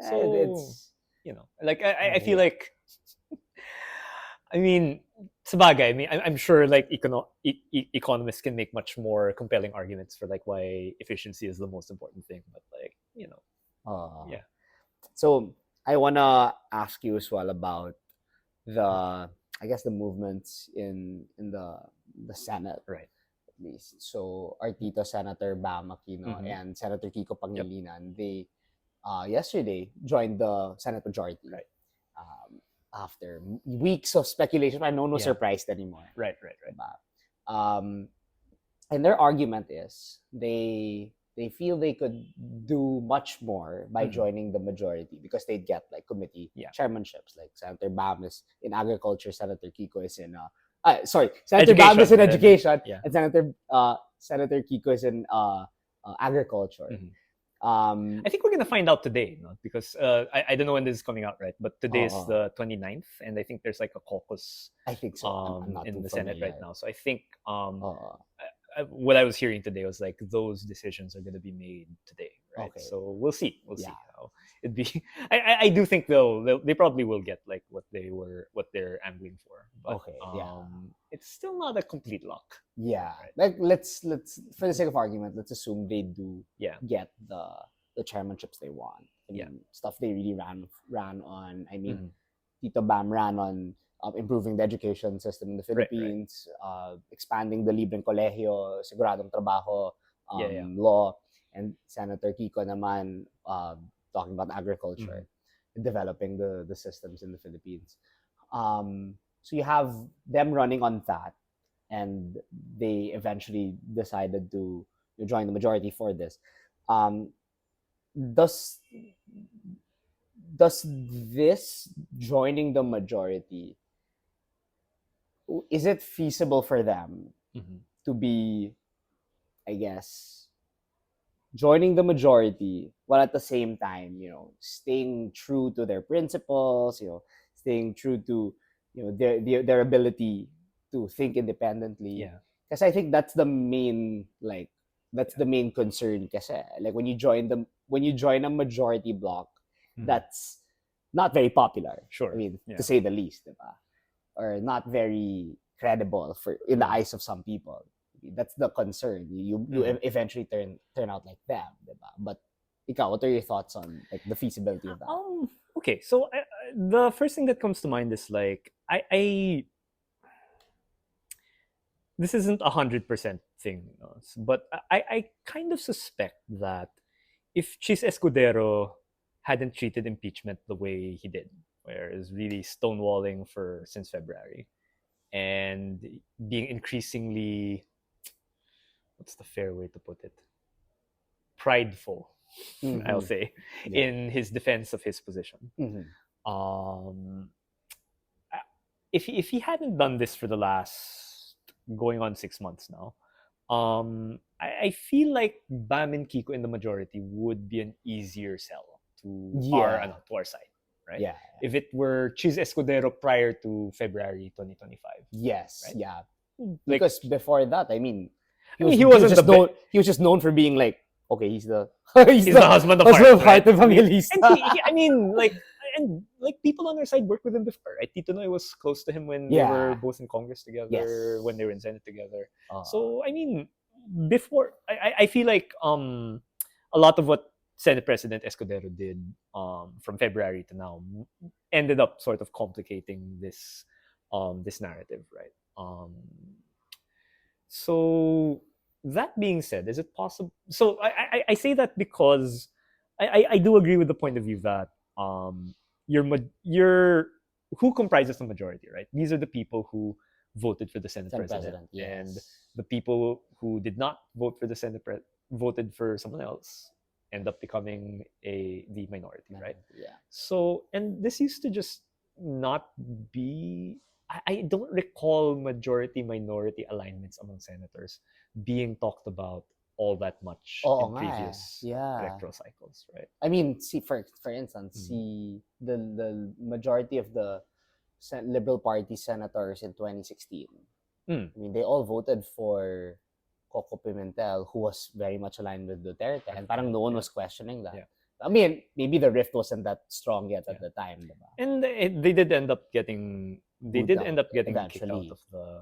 it's, you know, like I feel like I mean, sabagay, I mean, I'm sure like economists can make much more compelling arguments for like why efficiency is the most important thing, but like, you know, So I wanna ask you as well about I guess the movements in the Senate, right? At least. So our Tito Senator Bam Aquino and Senator Kiko Pangilinan, they yesterday joined the Senate majority, right? After weeks of speculation, I know no surprise anymore. Right. And their argument is they feel they could do much more by joining the majority because they'd get like committee chairmanships. Like Senator Bam is in agriculture, Senator Kiko is in Senator Bam is in education, and Senator Kiko is in agriculture. I think we're gonna find out today, no? Because I don't know when this is coming out, right? But today is the 29th, and I think there's like a caucus. I think so. I'm not in the familiar. Senate right now, so I think what I was hearing today was like those decisions are going to be made today, right? Okay. So we'll see how it'd be. I do think they probably will get like what they're angling for, but it's still not a complete lock. Yeah, right? Like let's for the sake of argument, let's assume they do get the chairmanships they want. I mean, stuff they really ran on. I mean, Tito Bam ran on improving the education system in the Philippines, expanding the libreng kolehiyo, siguradong trabajo law, and Senator Kiko naman talking about agriculture, developing the systems in the Philippines. So you have them running on that, and they eventually decided to join the majority for this. Does this joining the majority, is it feasible for them to be, I guess, joining the majority while at the same time, you know, staying true to their principles, you know, staying true to, you know, their ability to think independently? Because I think that's the main the main concern. Kasi like when you join a majority bloc, that's not very popular. Sure. I mean, to say the least, diba? Or not very credible in the eyes of some people. That's the concern. You eventually turn out like them, diba? But ikaw, what are your thoughts on like the feasibility of that? Okay, so the first thing that comes to mind is like I this isn't 100% thing, you know, but I kind of suspect that if Chis Escudero hadn't treated impeachment the way he did, where is really stonewalling since February, and being increasingly, what's the fair way to put it, prideful, I'll Mhm. say, Yeah. in his defense of his position. Mhm. Um, if he hadn't done this for the last going on 6 months now, I feel like Bam and Kiko in the majority would be an easier sell to Yeah. our side, right? Yeah. If it were Chiz Escudero prior to February 2025, Yes. right? Yeah. Like, Because before that, I mean, he wasn't the best. he was just known for being like, okay, he's the He's the husband of heart, right? of I mean, Evangelista. and I mean, like people on our side worked with him before, right? Tito Noy was close to him when they were Yeah. both in Congress together, Yes. when they were in Senate together. Uh, So I mean, before I feel like a lot of what Senate President Escudero did from February to now ended up sort of complicating this narrative, right? So that being said, is it possible? So I say that because I do agree with the point of view that your who comprises the majority, right? These are the people who voted for the Senate President, yes. and the people who did not vote for the voted for someone else end up becoming the minority, right? Yeah. So, and this used to just not be. I don't recall majority minority alignments among senators being talked about all that much in previous electoral cycles, right? I mean, see, for instance, see the majority of the Liberal Party senators in 2016. I mean, they all voted for Coco Pimentel, who was very much aligned with Duterte, and parang no one was questioning that. Yeah. I mean, maybe the rift wasn't that strong yet at the time, diba? And they did end up getting kicked out of the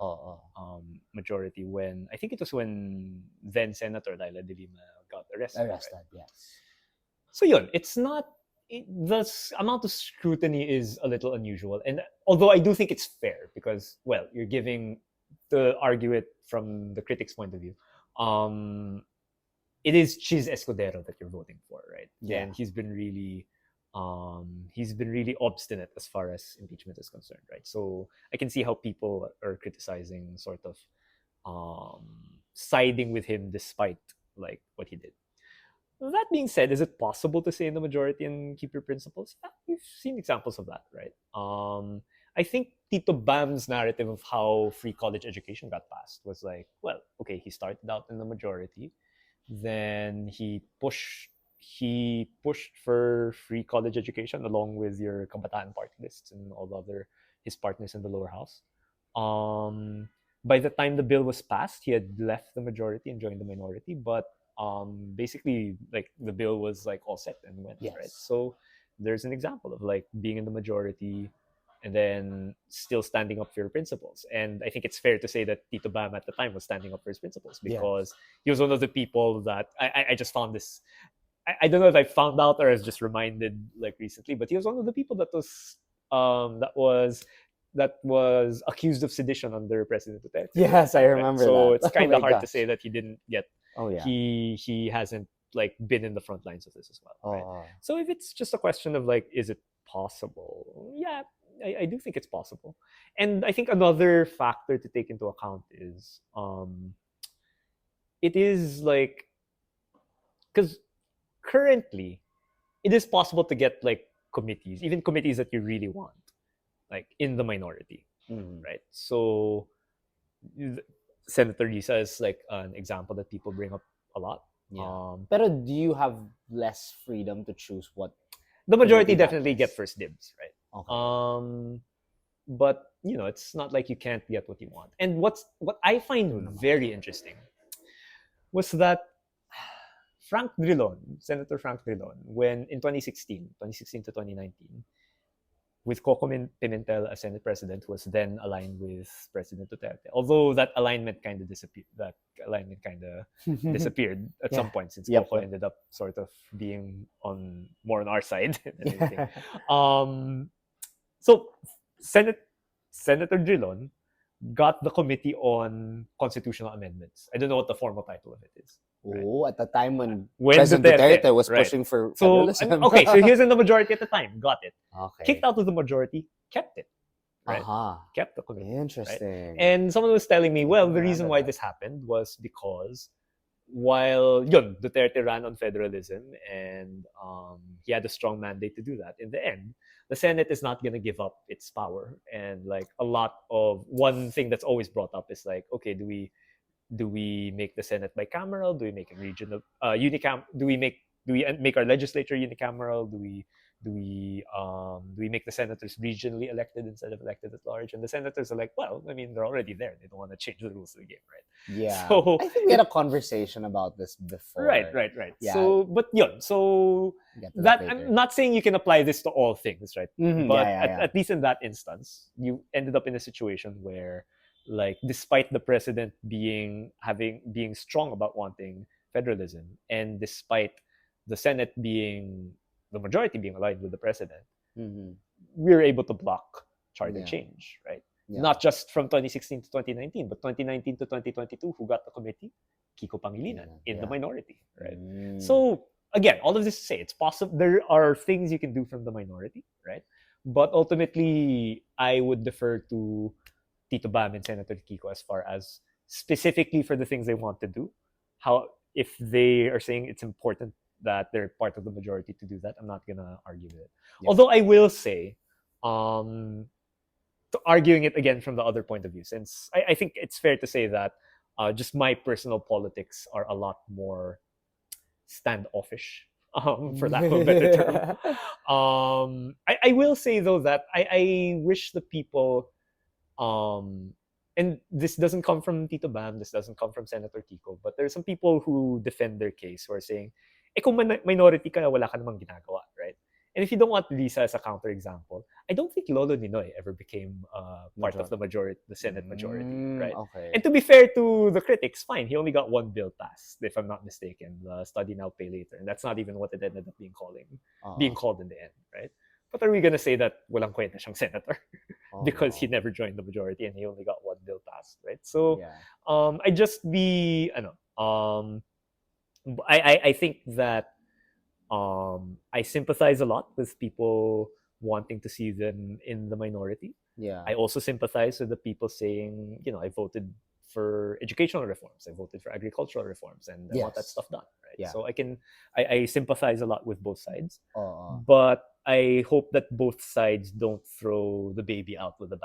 majority when I think it was when then Senator Laila de Lima got arrested. Right? Yes. So yun, it's not the amount of scrutiny is a little unusual, and although I do think it's fair because, well, you're giving to argue it from the critic's point of view. It is Chiz Escudero that you're voting for, right? Yeah. And he's been really obstinate as far as impeachment is concerned, right? So I can see how people are criticizing sort of siding with him despite like what he did. That being said, is it possible to stay in the majority and keep your principles? Yeah, we've seen examples of that, right? I think Tito Bam's narrative of how free college education got passed was like, well, okay, he started out in the majority, then he pushed for free college education along with your Kabataan party lists and all the other his partners in the lower house. By the time the bill was passed, he had left the majority and joined the minority, but basically like the bill was like all set and went, right? So there's an example of like being in the majority and then still standing up for your principles. And I think it's fair to say that Tito Bam at the time was standing up for his principles because he was one of the people that I just found this. I don't know if I found out or I was just reminded like recently, but he was one of the people that was accused of sedition under President Duterte. Yes, I remember so that. it's kind of hard to say that he didn't get. Oh yeah. He hasn't like been in the front lines of this as well. Right? So if it's just a question of like, is it possible? Yeah, I do think it's possible. And I think another factor to take into account is it is like because currently it is possible to get like committees, even committees that you really want, like in the minority, right? So Senator Risa is like an example that people bring up a lot. Yeah. But do you have less freedom to choose what? The majority definitely get first dibs, right? Okay. But you know, it's not like you can't get what you want. And what I find very interesting was that Senator Frank Drilon, when in 2016 to 2019, with Coco Pimentel as Senate President, who was then aligned with President Duterte. Although that alignment kind of disappeared. At some point since Coco ended up sort of being more on our side than anything. So Senator Drilon got the Committee on Constitutional Amendments. I don't know what the formal title of it is. Right. Oh, at the time when When President Duterte was right. pushing for So, federalism. okay, so he was in the majority at the time. Got it. Okay. Kicked out of the majority, kept it. Right? Kept the committee. Interesting. Right? And someone was telling me, well, the reason why that. this happened was because while Duterte ran on federalism and he had a strong mandate to do that, in the end, the Senate is not going to give up its power. And like a lot of one thing that's always brought up is like, okay, do we make the Senate bicameral? Do we make a regional unicam? Do we make our legislature unicameral? Do we make the senators regionally elected instead of elected at large? And the senators are like, well, I mean, they're already there. They don't want to change the rules of the game, right? Yeah. So I think we had a conversation about this before. Right. Yeah. So, but so that I'm not saying you can apply this to all things, right? Mm-hmm. But at least in that instance, you ended up in a situation where, like, despite the president being strong about wanting federalism, and despite the Senate being the majority being aligned with the president, we were able to block charter change, right? Yeah. Not just from 2016 to 2019, but 2019 to 2022, who got the committee? Kiko Pangilinan in the minority, right? So again, all of this to say, it's possible there are things you can do from the minority, right? But ultimately, I would defer to Tito Bam and Senator Kiko as far as specifically for the things they want to do. How, if they are saying it's important that they're part of the majority to do that, I'm not gonna argue with it. Yeah. Although I will say, arguing it again from the other point of view, since I think it's fair to say that just my personal politics are a lot more standoffish, for lack of a better term. I will say though that I wish the people, and this doesn't come from Tito Bam, this doesn't come from Senator Kiko, but there are some people who defend their case who are saying, kung minority ka, wala ka namang ginagawa, right? And if you don't want Lisa as a counterexample, I don't think Lolo Ninoy ever became part of the Senate majority, right? Okay. And to be fair to the critics, fine, he only got one bill passed, if I'm not mistaken, the Study Now, Pay Later, and that's not even what it ended up being called in the end, right? But are we gonna say that walang kwenta siyang senator because he never joined the majority and he only got one bill passed, right? So, I just be, I think that I sympathize a lot with people wanting to see them in the minority. Yeah. I also sympathize with the people saying, I voted for educational reforms, I voted for agricultural reforms, and I want that stuff done, right? Yeah. So I sympathize a lot with both sides, but I hope that both sides don't throw the baby out with the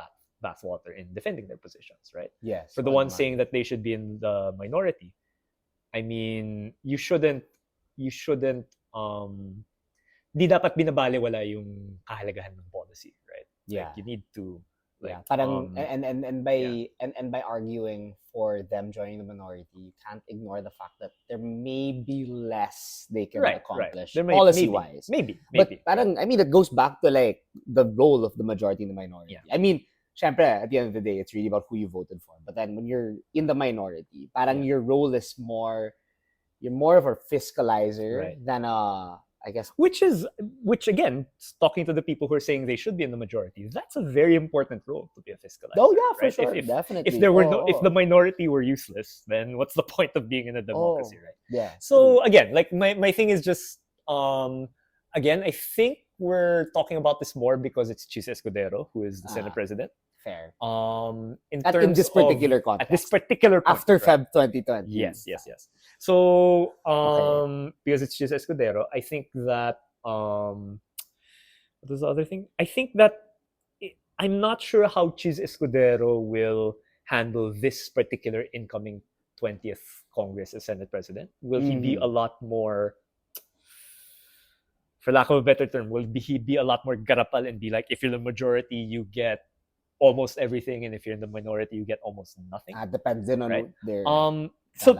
bathwater in defending their positions, right? Yes. For the ones saying that they should be in the minority, I mean, you shouldn't di dapat binabaliwala yung kahalagahan ng policy, right? Yeah. Like, you need to parang and by arguing for them joining the minority, you can't ignore the fact that there may be less they can accomplish policy-wise. Maybe. But parang, I mean, it goes back to like the role of the majority and the minority. Yeah. I mean, syempre, at the end of the day, it's really about who you voted for. But then when you're in the minority, parang your role is you're more of a fiscalizer than a, I guess. Which again, talking to the people who are saying they should be in the majority, that's a very important role to be a fiscalizer. Oh yeah, for sure, definitely. If there were if the minority were useless, then what's the point of being in a democracy, right? Yeah. So again, like my thing is just, again, I think we're talking about this more because it's Chis Escudero who is the Senate President. Fair. In this particular context. At this particular point, after Feb 2020. Yes. So because it's Chis Escudero, I think that what was the other thing? I think that I'm not sure how Chis Escudero will handle this particular incoming 20th Congress as Senate President. Will he be a lot more, for lack of a better term, will he be a lot more garapal and be like, if you're the majority, you get almost everything, and if you're in the minority, you get almost nothing? Depends on their so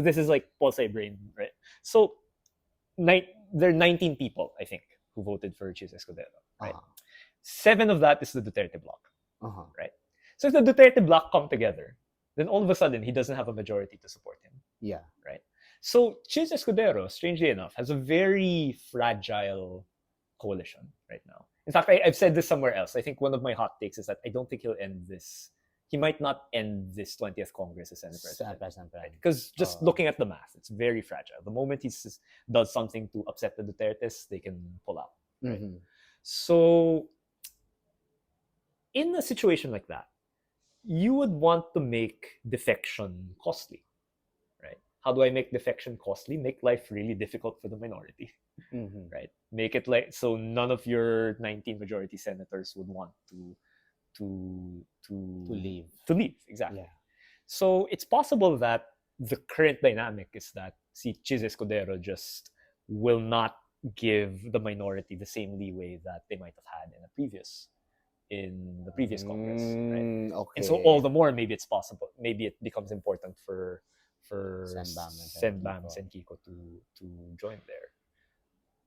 this is like pulse brain, right? So there are 19 people, I think, who voted for Chis Escudero, right? 7 of that is the Duterte bloc, right? So if the Duterte bloc come together, then all of a sudden he doesn't have a majority to support him. Yeah. Right? So Chis Escudero, strangely enough, has a very fragile coalition right now. In fact, I've said this somewhere else. I think one of my hot takes is that I don't think he'll end he might not end this 20th Congress as Senate President. President. Because just looking at the math, it's very fragile. The moment he does something to upset the Dutertes, they can pull out. Right? Mhm. So, in a situation like that, you would want to make defection costly, right? How do I make defection costly? Make life really difficult for the minority, Mhm. right? Make it like so none of your 19 majority senators would want to leave. Exactly. Yeah. So it's possible that the current dynamic is that si Chis Escudero just will not give the minority the same leeway that they might have had in the previous Congress, right? Okay. And so all the more maybe it's possible, maybe it becomes important for Senbam and Kiko to join there.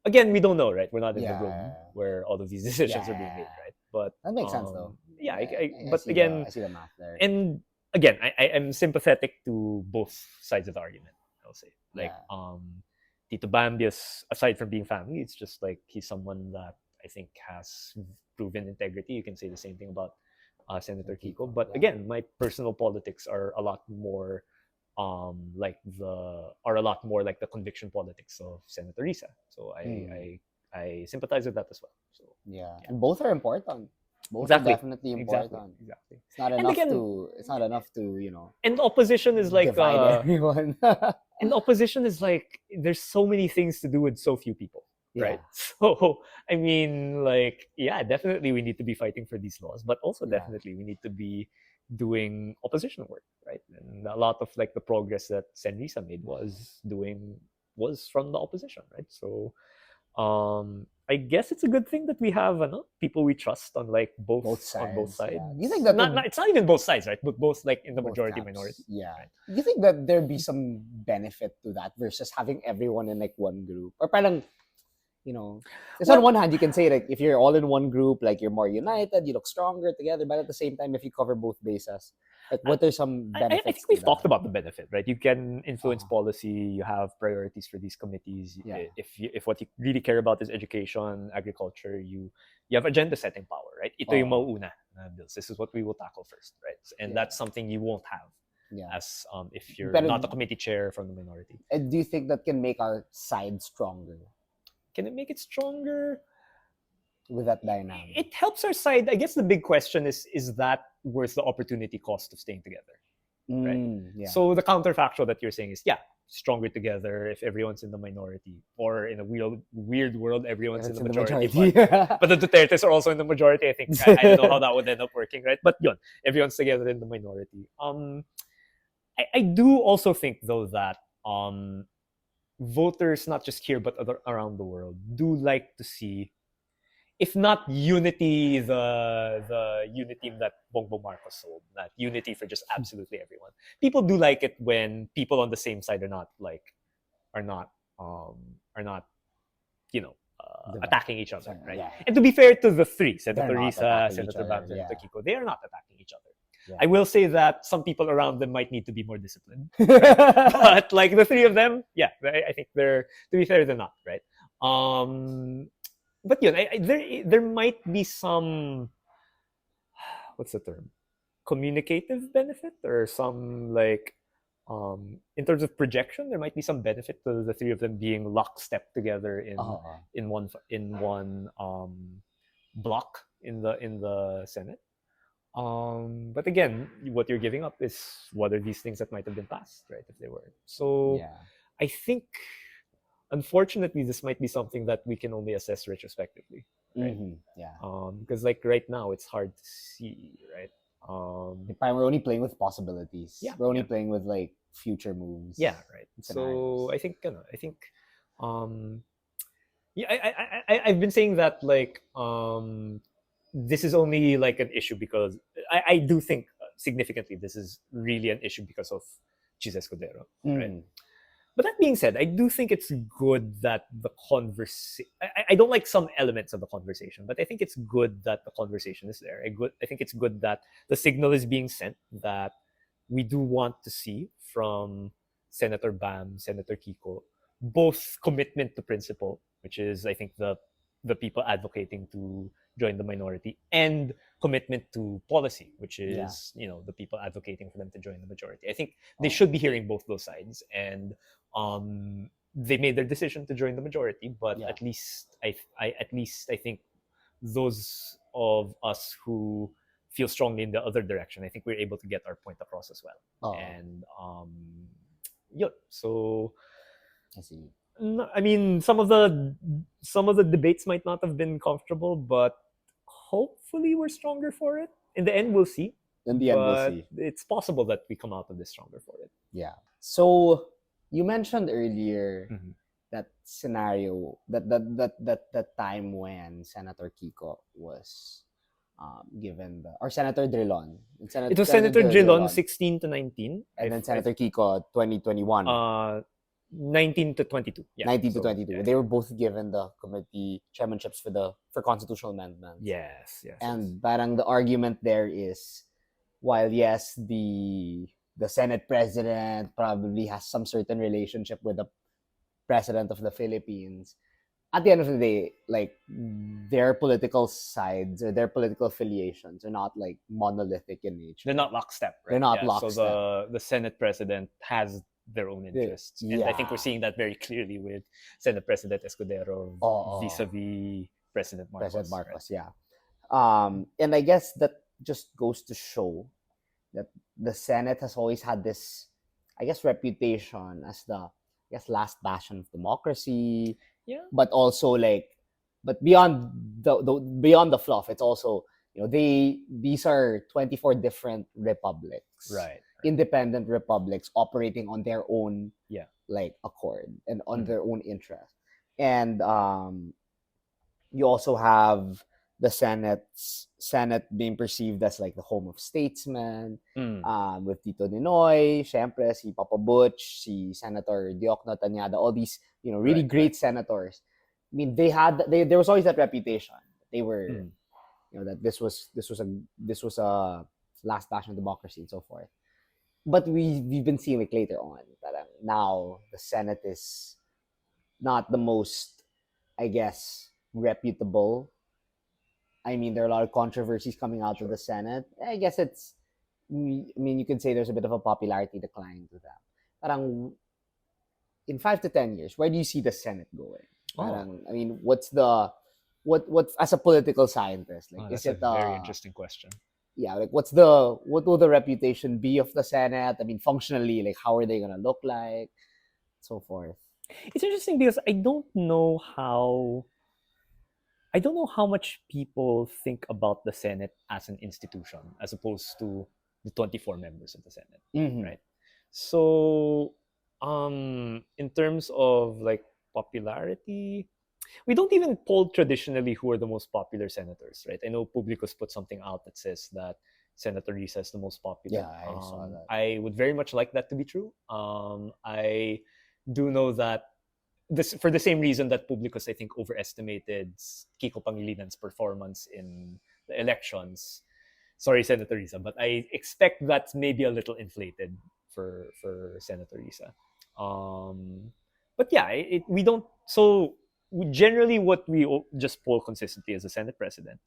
Again, we don't know, right? We're not in the room Yeah. where all of these decisions are being made, right? But That makes sense, though. Yeah, I but see again, I see the math there. and again, I am sympathetic to both sides of the argument. I'll say, like, Tito Bambias, aside from being family, it's just like he's someone that I think has proven integrity. You can say the same thing about Senator Kiko. But again, my personal politics are a lot more like the conviction politics of Senator Risa. So I sympathize with that as well. So and both are important. Both exactly. are definitely important. Exactly. It's not enough to And the opposition is like divide everyone. And the opposition is like there's so many things to do with so few people. Right. So I mean, like, yeah, definitely we need to be fighting for these laws, but also definitely we need to be doing opposition work, right? And a lot of like the progress that Senrisa made was from the opposition, right? So I guess it's a good thing that we have people we trust on like both sides. On both sides. Yeah. You think that it's not even both sides, right? But both like in the majority camps. minority. Yeah. Right? You think that there'd be some benefit to that versus having everyone in like one group? Or parang, it's on one hand you can say like if you're all in one group, like you're more united, you look stronger together, but at the same time if you cover both bases, like what are some benefits? I think we've talked about the benefit, right? You can influence policy, you have priorities for these committees. Yeah. If what you really care about is education, agriculture, you have agenda setting power, right? Ito yung mauuna na bills. This is what we will tackle first, right? And that's something you won't have as if you're not a committee chair from the minority. And do you think that can make our side stronger? Can it make it stronger? With that dynamic, it helps our side. I guess the big question is that worth the opportunity cost of staying together, right? So the counterfactual that you're saying is stronger together if everyone's in the minority, or in a weird world everyone's in the majority. But the Dutertes are also in the majority. I think I don't know how that would end up working, right? But everyone's together in the minority. I do also think though that voters, not just here but around the world, do like to see, if not unity, the unity that Bongbong Marcos sold, that unity for just absolutely everyone. People do like it when people on the same side are not attacking each other, right? Yeah. And to be fair to the three, Senator Risa, Senator Bam, Senator Kiko, they are not attacking each other. Yeah. I will say that some people around them might need to be more disciplined, right? But like the three of them, I think to be fair, they're not, right? But there might be some, what's the term, communicative benefit, or some like in terms of projection, there might be some benefit to the three of them being lockstep together in one block in the Senate. But again, what you're giving up is what are these things that might have been passed, right? If they were. So I think, unfortunately, this might be something that we can only assess retrospectively, right? Because like right now, it's hard to see, right? We're only playing with possibilities. We're only playing with like future moves. Yeah, right. So I think I've been saying that like this is only like an issue because I do think significantly this is really an issue because of Chis Escudero, right? But that being said, I do think it's good that the conversation. I don't like some elements of the conversation, but I think it's good that the conversation is there. I think it's good that the signal is being sent that we do want to see from Senator Bam, Senator Kiko, both commitment to principle, which is I think the people advocating to join the minority, and commitment to policy, which Yeah. is the people advocating for them to join the majority. I think they Oh. should be hearing both those sides, and they made their decision to join the majority. But Yeah. at least I think those of us who feel strongly in the other direction, I think we're able to get our point across as well. Oh. And yeah, so I see. I mean, some of the debates might not have been comfortable, but hopefully we're stronger for it. In the end, we'll see. In the end, we'll But see. it's possible that we come out of this stronger for it. Yeah. So you mentioned earlier Mhm. that scenario, that time when Senator Kiko was given or Senator Drilon. It was Senator Drilon 16 to 19, and then Senator Kiko 2021. 19 to 22. Yeah, 19 to so, 22. yeah. They were both given the committee chairmanships for constitutional amendments. Yes. And parang the argument there is, while yes, the Senate president probably has some certain relationship with the president of the Philippines, at the end of the day, like, their political sides or their political affiliations are not like monolithic in nature. They're not lockstep, right? They're not Yeah, lockstep. So the Senate president has their own interests. And I think we're Yeah. seeing that very clearly with Senate President Escudero Oo. vis-a-vis President Marcos. President right? Marcos, yeah. And I guess that just goes to show that the Senate has always had this, I guess, reputation as the, last bastion of democracy. Yeah. But also but beyond the fluff, it's also, these are 24 different republics. Right. Independent republics operating on their own accord and on their own interest. And you also have the Senate being perceived as like the home of statesmen, with Tito Ninoy, syempre si Papa Butch, si Senator Diokno Tañada, all these really great senators. I mean, there was always that reputation. They were that this was a last bastion of democracy and so forth. But we've been seeing it later on. Now the Senate is not the most, I guess, reputable. I mean, there are a lot of controversies coming out of the Senate. I guess you could say there's a bit of a popularity decline to them. Parang, in 5 to 10 years, where do you see the Senate going? Parang, I mean, what as a political scientist, like, is it a very interesting question. Yeah, like what will the reputation be of the Senate? I mean, functionally, like, how are they gonna look like, so forth. It's interesting because I don't know how much people think about the Senate as an institution as opposed to the 24 members of the Senate, right? So, in terms of like popularity, we don't even poll traditionally who are the most popular senators, right? I know Publicus put something out that says that Senator Risa is the most popular. Yeah, I saw that. I would very much like that to be true. I do know that for the same reason that Publicus, I think, overestimated Kiko Pangilinan's performance in the elections. Sorry, Senator Risa, but I expect that's maybe a little inflated for Senator Risa. But yeah, we don't. So generally, what we just poll consistently is the Senate President.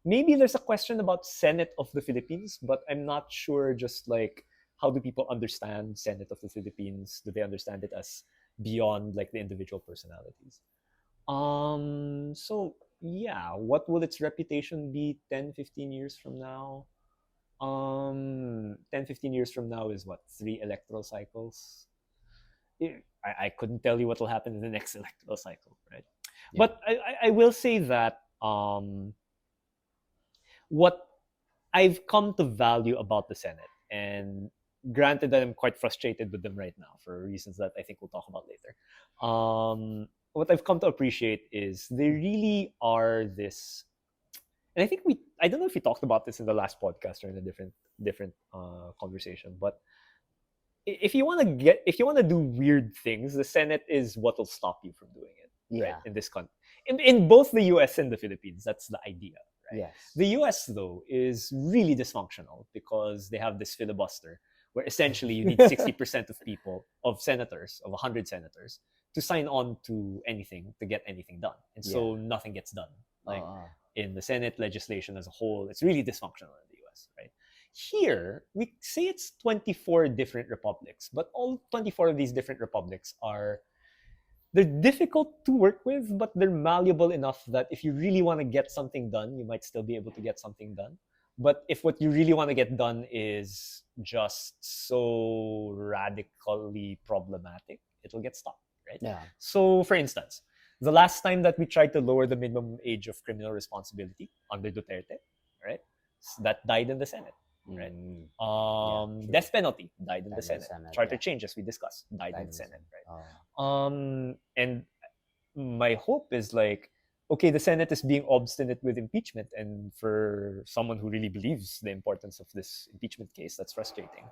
Maybe there's a question about Senate of the Philippines, but I'm not sure. Just like, how do people understand Senate of the Philippines? Do they understand it as beyond like the individual personalities? So yeah, what will its reputation be 10, 15 years from now? 10, 15 years from now is what, 3 electoral cycles? I couldn't tell you what will happen in the next electoral cycle, right? Yeah. But I will say that what I've come to value about the Senate, and granted that I'm quite frustrated with them right now for reasons that I think we'll talk about later. What I've come to appreciate is they really are this, and I think I don't know if we talked about this in the last podcast or in a different conversation, but if you want to do weird things, the Senate is what will stop you from doing it. Yeah. Right? In this country, in both the U.S. and the Philippines, that's the idea. Right? Yes. The U.S. though is really dysfunctional because they have this filibuster where essentially you need 60% of senators, of 100 senators, to sign on to anything, to get anything done. And so nothing gets done. Like Oo. in the Senate, legislation as a whole, it's really dysfunctional in the US, right? Here, we say it's 24 different republics, but all 24 of these different republics they're difficult to work with, but they're malleable enough that if you really want to get something done, you might still be able to get something done. But if what you really want to get done is just so radically problematic, it'll get stopped, right? Yeah. So, for instance, the last time that we tried to lower the minimum age of criminal responsibility under Duterte, right, that died in the Senate, right? Mm. Yeah, true. Death penalty died in Died the in the Senate. Senate, Charter yeah. changes we discussed died in Died the in the Senate, Senate. right? Oh. And my hope is like, okay, the Senate is being obstinate with impeachment, and for someone who really believes the importance of this impeachment case, that's frustrating.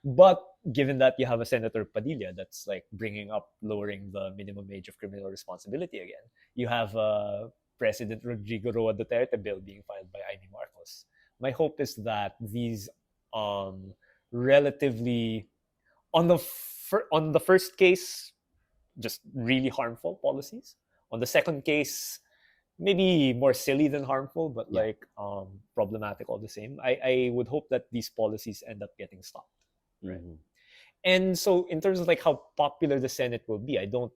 But given that you have a Senator Padilla that's like bringing up lowering the minimum age of criminal responsibility again, you have President Rodrigo Roa Duterte bill being filed by Amy Marcos. My hope is that these relatively on the first case, just really harmful policies. On the second case, maybe more silly than harmful, but Yeah. like problematic all the same. I would hope that these policies end up getting stopped. Right. Mhm. And so in terms of like how popular the Senate will be, I don't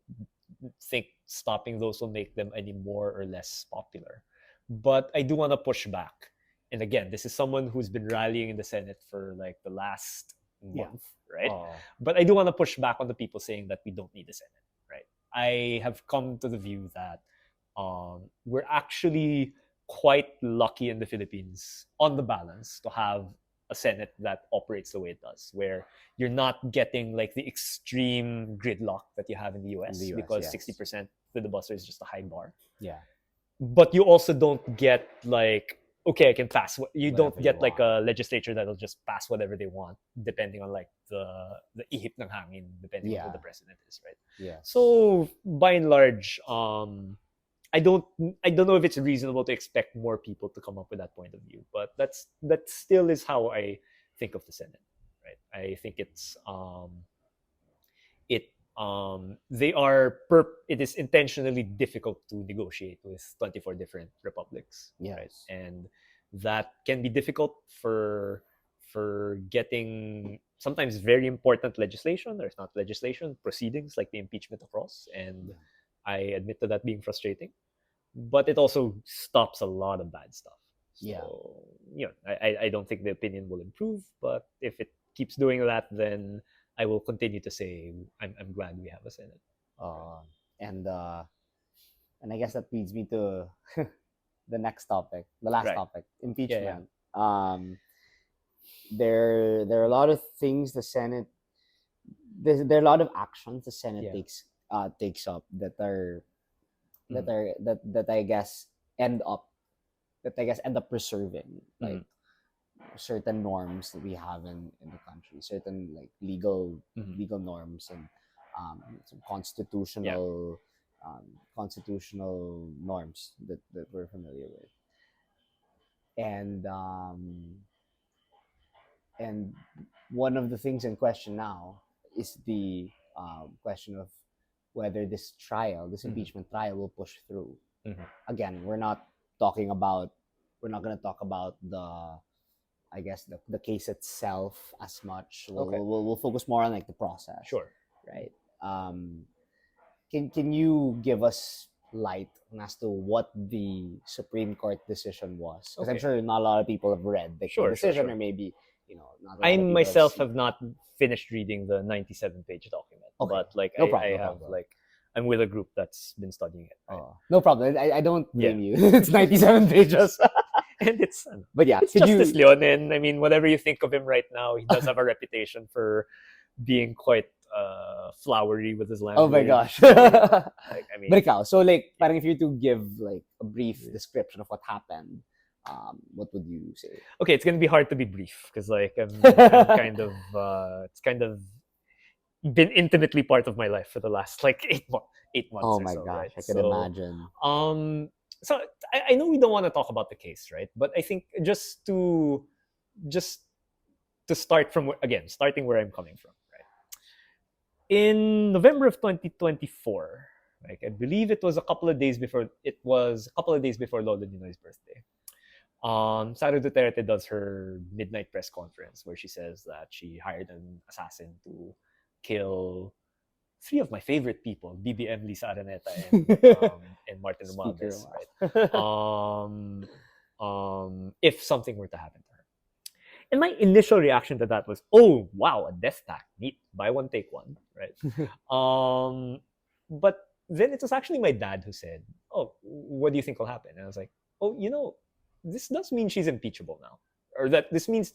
think stopping those will make them any more or less popular. But I do want to push back. And again, this is someone who's been rallying in the Senate for like the last month, right? Oh. But I do want to push back on the people saying that we don't need the Senate, right? I have come to the view that we're actually quite lucky in the Philippines, on the balance, to have a Senate that operates the way it does, where you're not getting like the extreme gridlock that you have in the US, because yes. 60% filibuster is just a high bar. Yeah. But you also don't get like, okay, I can pass. You don't Whatever you get like want. a legislature that'll just pass whatever they want, depending on like the ihip ng hangin, depending on who Yeah. the president is, right? Yes. So by and large, I don't know if it's reasonable to expect more people to come up with that point of view, but that still is how I think of the Senate, right? I think it's it is intentionally difficult to negotiate with 24 different republics, Yes. right? And that can be difficult for getting sometimes very important legislation, or not legislation, proceedings like the impeachment across. And I admit to that being frustrating, but it also stops a lot of bad stuff. So, I don't think the opinion will improve, but if it keeps doing that, then I will continue to say I'm glad we have a Senate. And I guess that leads me to the next topic, the last Right. topic, impeachment. There are a lot of things the Senate. There are a lot of actions the Senate takes up that I guess end up preserving like certain norms that we have in the country, certain like legal norms, and some constitutional norms that we're familiar with. And one of the things in question now is the question of whether this impeachment trial will push through. Again, we're not going to talk about I guess the case itself as much. We'll focus more on like the process. Sure. Right. Can you give us light as to what the Supreme Court decision was? Because I'm sure not a lot of people have read the decision, or maybe not. I myself have not finished reading the 97-page document, but like I'm with a group that's been studying it. Right? No problem. I don't blame you. It's 97 pages. And it's Justice Leonin. I mean, whatever you think of him right now, he does have a reputation for being quite flowery with his language. Oh my gosh. But ikaw, so like, parang if you to give like a brief description of what happened, what would you say? Okay, it's gonna be hard to be brief because like I'm kind of it's kind of been intimately part of my life for the last like 8 months. Oh my so, gosh, right? I can imagine. So I know we don't want to talk about the case, right? But I think just to start from starting where I'm coming from, right? In November of 2024, Like I believe it was a couple of days before Lolo Ninoy's birthday. Sara Duterte does her midnight press conference where she says that she hired an assassin to kill three of my favorite people, BBM, Lisa Araneta, and Martin Speaker Romualdez, of- right? If something were to happen to her. And my initial reaction to that was, oh, wow, a death pact. Neat. Buy one, take one, right? But then it was actually my dad who said, oh, what do you think will happen? And I was like, oh, this does mean she's impeachable now. Or that this means,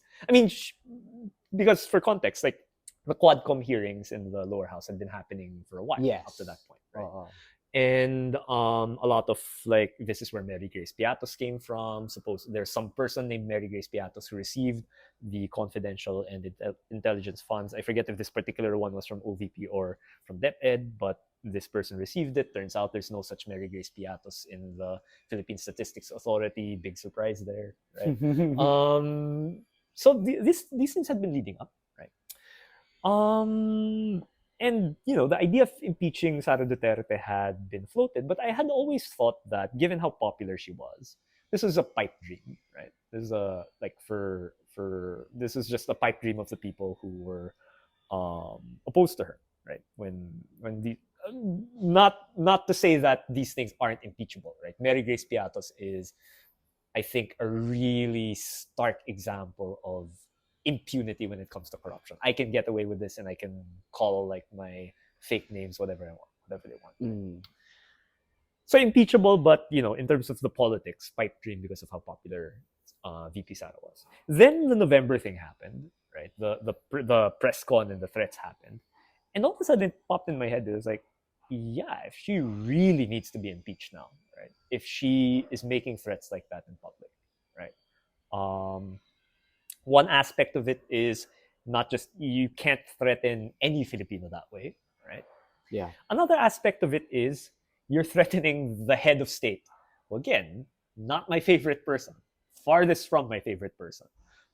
because for context, like the Quadcom hearings in the lower house had been happening for a while up to that point, right? And a lot of like, this is where Mary Grace Piatos came from. Suppose there's some person named Mary Grace Piatos who received the confidential and intelligence funds. I forget if this particular one was from OVP or from DepEd, but this person received it. Turns out there's no such Mary Grace Piatos in the Philippine Statistics Authority. Big surprise there, right? So these things had been leading up, right? And the idea of impeaching Sara Duterte had been floated, but I had always thought that given how popular she was, this was a pipe dream, right? This is this is just a pipe dream of the people who were opposed to her, right? When the not to say that these things aren't impeachable, right? Mary Grace Piatos is, I think, a really stark example of impunity when it comes to corruption. I can get away with this, and I can call like my fake names whatever I want, whatever they want. So impeachable, but in terms of the politics, pipe dream because of how popular VP Sara was. Then the November thing happened, right? The press con and the threats happened, and all of a sudden it popped in my head. It was like, yeah, if she really needs to be impeached now, right? If she is making threats like that in public, right? One aspect of it is not just you can't threaten any Filipino that way, right? Yeah. Another aspect of it is you're threatening the head of state. Well, again, not my favorite person, farthest from my favorite person,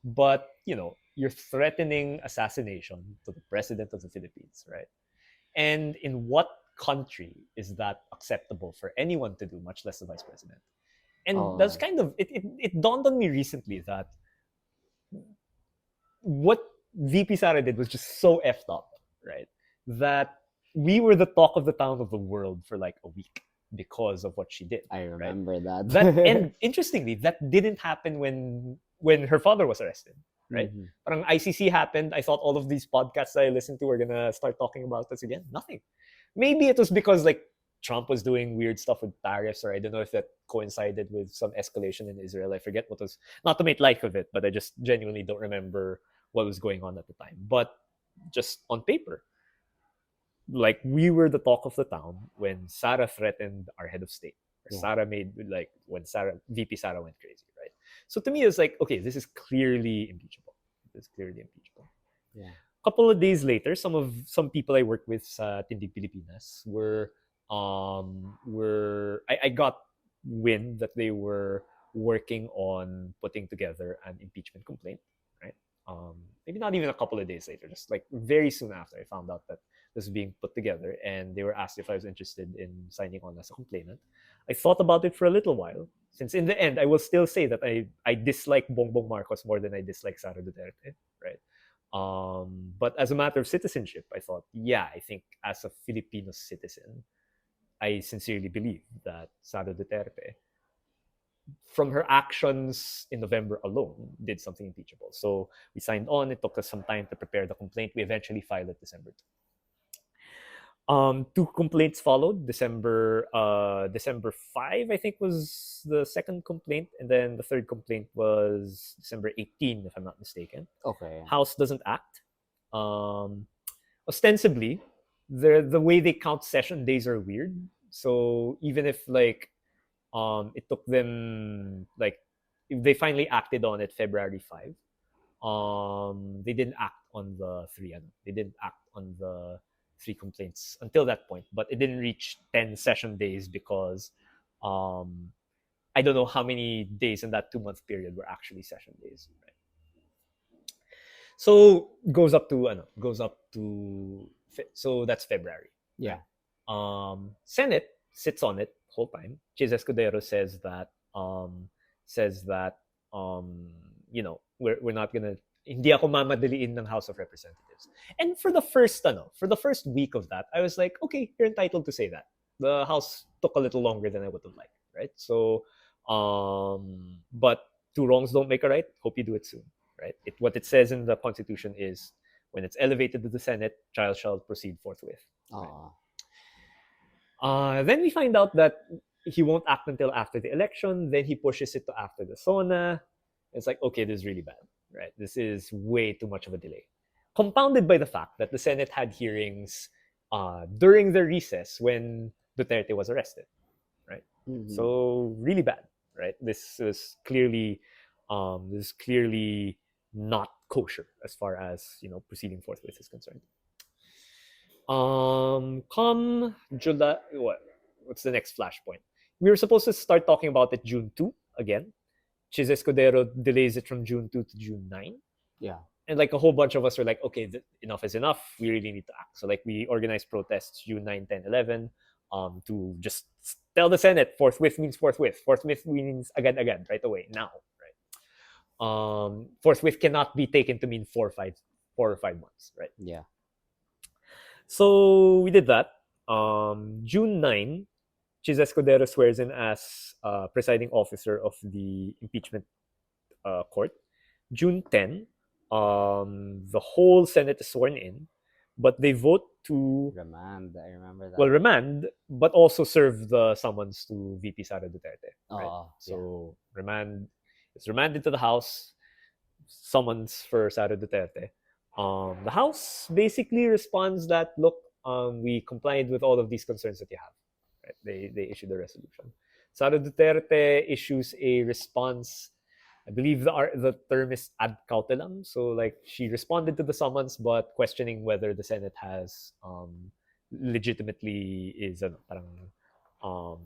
but you're threatening assassination to the president of the Philippines, right? And in what country is that acceptable for anyone to do, much less the vice president? And that's kind of it dawned on me recently that what VP Sara did was just so effed up, right? That we were the talk of the town of the world for like a week because of what she did. I remember right? that. And interestingly, that didn't happen when her father was arrested, right? Parang ICC happened. I thought all of these podcasts that I listened to were gonna start talking about this again. Nothing. Maybe it was because like Trump was doing weird stuff with tariffs, or I don't know if that coincided with some escalation in Israel. I forget what was, not to make light of it, but I just genuinely don't remember what was going on at the time. But just on paper, like we were the talk of the town when Sara threatened our head of state. Sara made like when VP Sara went crazy, right? So to me, it's like, okay, this is clearly impeachable. This is clearly impeachable. Yeah. A couple of days later, some people I work with sa Tindig Pilipinas I got wind that they were working on putting together an impeachment complaint, right? Maybe not even a couple of days later, just like very soon after I found out that this was being put together, and they were asked if I was interested in signing on as a complainant. I thought about it for a little while, since in the end, I will still say that I dislike Bongbong Marcos more than I dislike Sara Duterte, right? But as a matter of citizenship, I thought, yeah, I think as a Filipino citizen, I sincerely believe that Sara Duterte, from her actions in November alone, did something impeachable. So we signed on. It took us some time to prepare the complaint. We eventually filed it December 2. 2 complaints followed. December 5, I think, was the second complaint, and then the third complaint was December 18, if I'm not mistaken. Okay. House doesn't act. Ostensibly, the way they count session days are weird. So even if like it took them like if they finally acted on it February 5, they didn't act on the three. They didn't act on the 3 complaints until that point, but it didn't reach 10 session days because I don't know how many days in that 2-month period were actually session days. Right? So goes up to so that's February. Yeah. Senate sits on it the whole time. Chis Escudero says that we're not gonna hindi ako mamadaliin ng House of Representatives. And for the first week of that, I was like, okay, you're entitled to say that. The House took a little longer than I would have liked, right? So, but two wrongs don't make a right. Hope you do it soon, right? What it says in the Constitution is when it's elevated to the Senate, trial shall proceed forthwith. Right? Then we find out that he won't act until after the election. Then he pushes it to after the SONA. It's like, okay, this is really bad, right? This is way too much of a delay. Compounded by the fact that the Senate had hearings during the recess when Duterte was arrested, right? Mm-hmm. So really bad, right? This is clearly not kosher as far as proceeding forthwith is concerned. Come July, what's the next flashpoint? We were supposed to start talking about it June 2 again. Chis Escudero delays it from June 2 to June 9. Yeah. And like a whole bunch of us were like, okay, enough is enough. We really need to act. So like we organized protests June 9, 10, 11 to just tell the Senate forthwith means forthwith. Forthwith means agad, right away, now, right? Forthwith cannot be taken to mean 4 or 5 months, right? Yeah. So we did that. June 9, Chis Escudero swears in as presiding officer of the impeachment court. June 10, the whole Senate is sworn in, but they vote to remand. I remember that. Well, remand, but also serve the summons to VP Sara Duterte. Right? So remand, it's remanded to the House, summons for Sara Duterte. The House basically responds that, look, we complied with all of these concerns that you have. Right? They issued a resolution. Sara Duterte issues a response. I believe the term is ad cautelam. So like she responded to the summons, but questioning whether the Senate has legitimately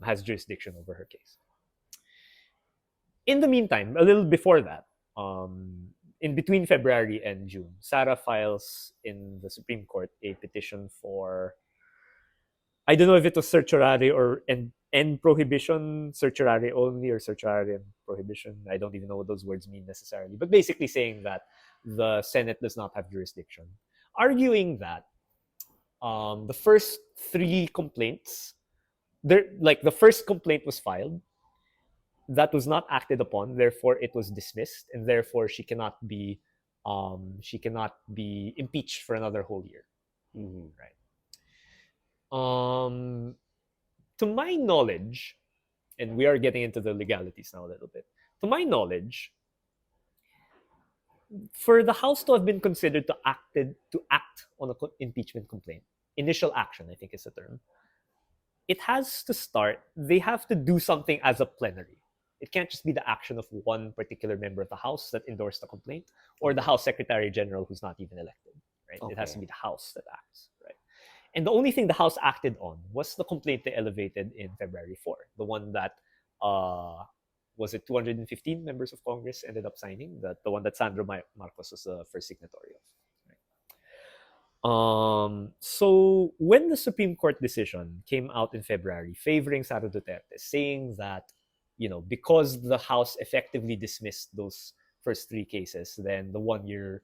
has jurisdiction over her case. In the meantime, a little before that, in between February and June, Sara files in the Supreme Court a petition for, I don't know if it was certiorari or end prohibition, certiorari only, or certiorari and prohibition. I don't even know what those words mean necessarily, but basically saying that the Senate does not have jurisdiction. Arguing that the first 3 complaints, the first complaint was filed, that was not acted upon, therefore it was dismissed, and therefore she cannot be impeached for another whole year. Mm-hmm. Right. To my knowledge, and we are getting into the legalities now a little bit. To my knowledge, for the House to have been considered to act on an impeachment complaint, initial action, I think is the term, it has to start, they have to do something as a plenary. It can't just be the action of one particular member of the House that endorsed the complaint, or the House Secretary General who's not even elected. Right? Okay. It has to be the House that acts. Right? And the only thing the House acted on was the complaint they elevated in February 4. The one that, was it 215 members of Congress ended up signing? The one that Sandro Marcos was the first signatory of. Right? So when the Supreme Court decision came out in February favoring Sara Duterte, saying that, because the House effectively dismissed those first 3 cases, then the 1 year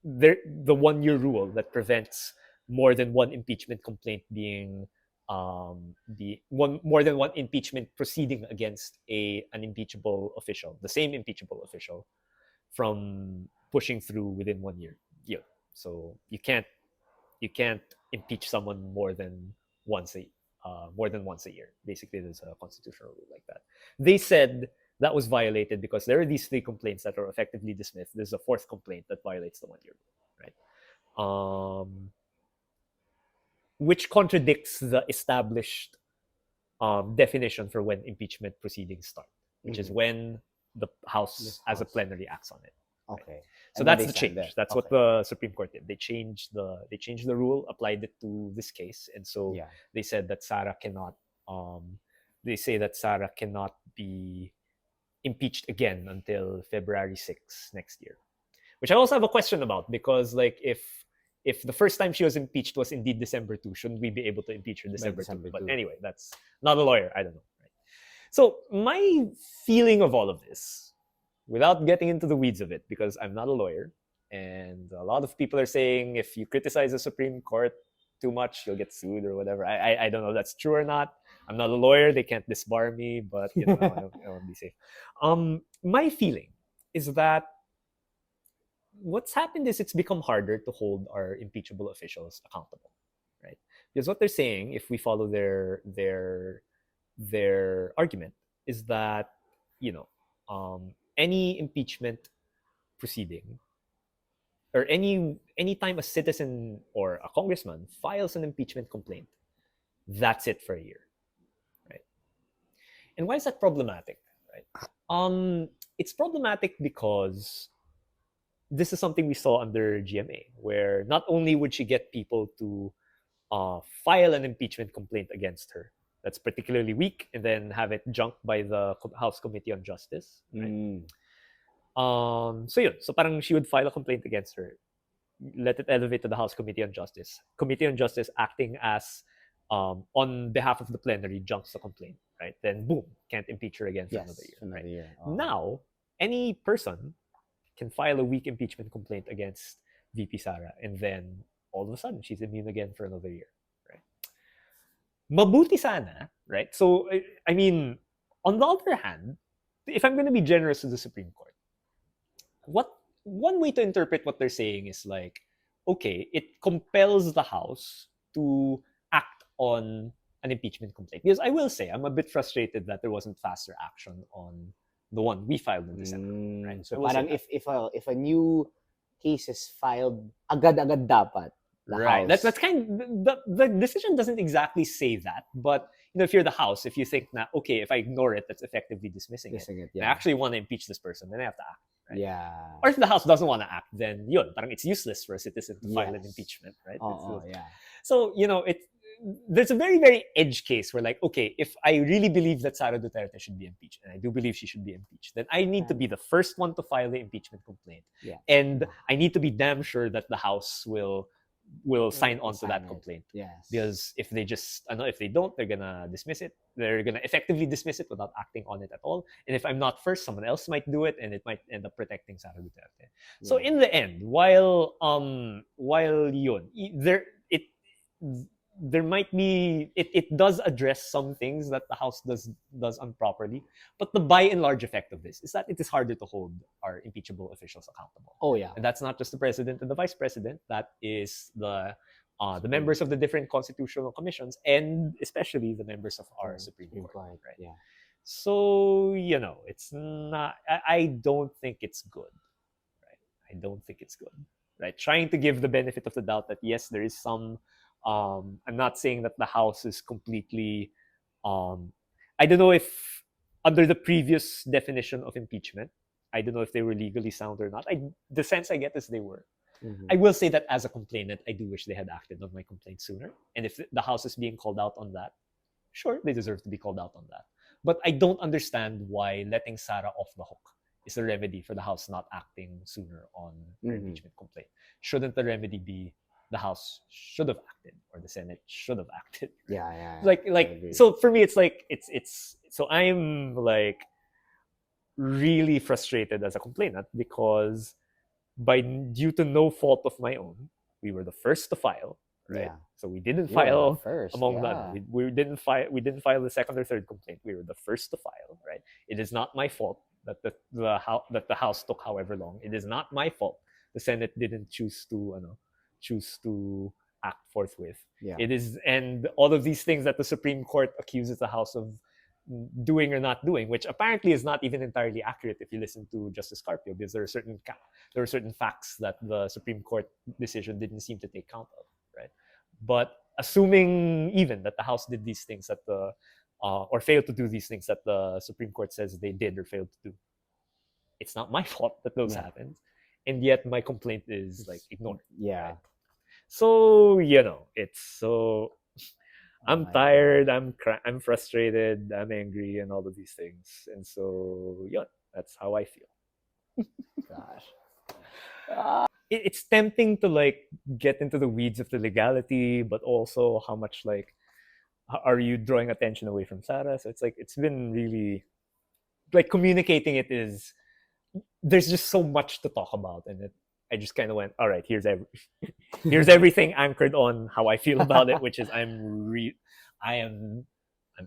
rule that prevents more than one impeachment complaint being more than one impeachment proceeding against an impeachable official, the same impeachable official, from pushing through within 1 year. Yeah. So you can't impeach someone more than once a year. Basically, there's a constitutional rule like that. They said that was violated because there are these 3 complaints that are effectively dismissed. There's a 4th complaint that violates the 1 year rule, right? Which contradicts the established definition for when impeachment proceedings start, which is when the House as a plenary acts on it. Right? Okay. So that's the change. That's what the Supreme Court did. They changed the rule, applied it to this case, and so they said that Sara cannot. They say that Sara cannot be impeached again until February 6 next year, which I also have a question about, because like if if the first time she was impeached was indeed December 2, shouldn't we be able to impeach her December 2? December But 2. anyway, that's not a lawyer. I don't know. Right? So my feeling of all of this, without getting into the weeds of it, because I'm not a lawyer, and a lot of people are saying if you criticize the Supreme Court too much, you'll get sued or whatever. I don't know if that's true or not. I'm not a lawyer. They can't disbar me, but I want to be safe. My feeling is that what's happened is it's become harder to hold our impeachable officials accountable, right? Because what they're saying, if we follow their argument, is that any impeachment proceeding or any time a citizen or a congressman files an impeachment complaint, that's it for a year, right? And why is that problematic, right? It's problematic because this is something we saw under GMA, where not only would she get people to file an impeachment complaint against her that's particularly weak and then have it junked by the House Committee on Justice, right? So parang she would file a complaint against her, let it elevate to the House Committee on Justice. Committee on Justice acting as on behalf of the plenary junks the complaint, right? Then boom, can't impeach her again for another year. Another right? year. Now, any person can file a weak impeachment complaint against VP Sara, and then all of a sudden she's immune again for another year, right? Mabuti sana, right? So I mean, on the other hand, if I'm going to be generous to the Supreme Court, one way to interpret what they're saying is like, okay, it compels the House to act on an impeachment complaint. Because I will say, I'm a bit frustrated that there wasn't faster action on the one we filed in December. Right? So parang if a new case is filed, agad-agad dapat. Right. House. That's kind of, the decision doesn't exactly say that, but if you're the House, if you think that okay, if I ignore it, that's effectively dismissing it. Yeah. I actually want to impeach this person, then I have to act. Right? Yeah. Or if the House doesn't want to act, then yun, parang it's useless for a citizen to file an impeachment, right? Yeah. So there's a very, very edge case where like, okay, if I really believe that Sara Duterte should be impeached, and I do believe she should be impeached, then I need to be the first one to file the impeachment complaint. Yeah. And I need to be damn sure that the House will sign on to that complaint. Yes. Because if they don't, they're gonna dismiss it. They're gonna effectively dismiss it without acting on it at all. And if I'm not first, someone else might do it, and it might end up protecting Sara Duterte. Yeah. So in the end, while yun, there might be it does address some things that the House does improperly, but the by and large effect of this is that it is harder to hold our impeachable officials accountable. Oh yeah. And that's not just the president and the vice president, that is the members of the different constitutional commissions, and especially the members of our Supreme Court. Right? Yeah. So it's not, I don't think it's good. Right? I don't think it's good. Right? Trying to give the benefit of the doubt that yes, there is some I'm not saying that the House is completely I don't know if under the previous definition of impeachment, I don't know if they were legally sound or not. The sense I get is they were. Mm-hmm. I will say that as a complainant, I do wish they had acted on my complaint sooner. And if the House is being called out on that, sure, they deserve to be called out on that. But I don't understand why letting Sara off the hook is a remedy for the House not acting sooner on the impeachment complaint. Shouldn't the remedy be the House should have acted, or the Senate should have acted? Yeah. Like so for me, it's like it's so I'm like really frustrated as a complainant because due to no fault of my own, we were the first to file, right? Yeah. So we didn't file first, among them. We didn't file the second or third complaint. We were the first to file, right? It is not my fault that the House took however long. It is not my fault the Senate didn't choose to act forthwith. Yeah. It is, and all of these things that the Supreme Court accuses the House of doing or not doing, which apparently is not even entirely accurate if you listen to Justice Carpio, because there are certain facts that the Supreme Court decision didn't seem to take count of, right? But assuming even that the House did these things that or failed to do these things that the Supreme Court says they did or failed to do, it's not my fault that those happened, and yet my complaint is like ignored. Yeah. Right? So it's so. I'm tired. I'm frustrated. I'm angry, and all of these things. And so, that's how I feel. Gosh, it's tempting to like get into the weeds of the legality, but also how much like are you drawing attention away from Sara? So it's like it's been really like communicating it is there's just so much to talk about, and I just kind of went, all right, here's everything anchored on how I feel about it, which is I'm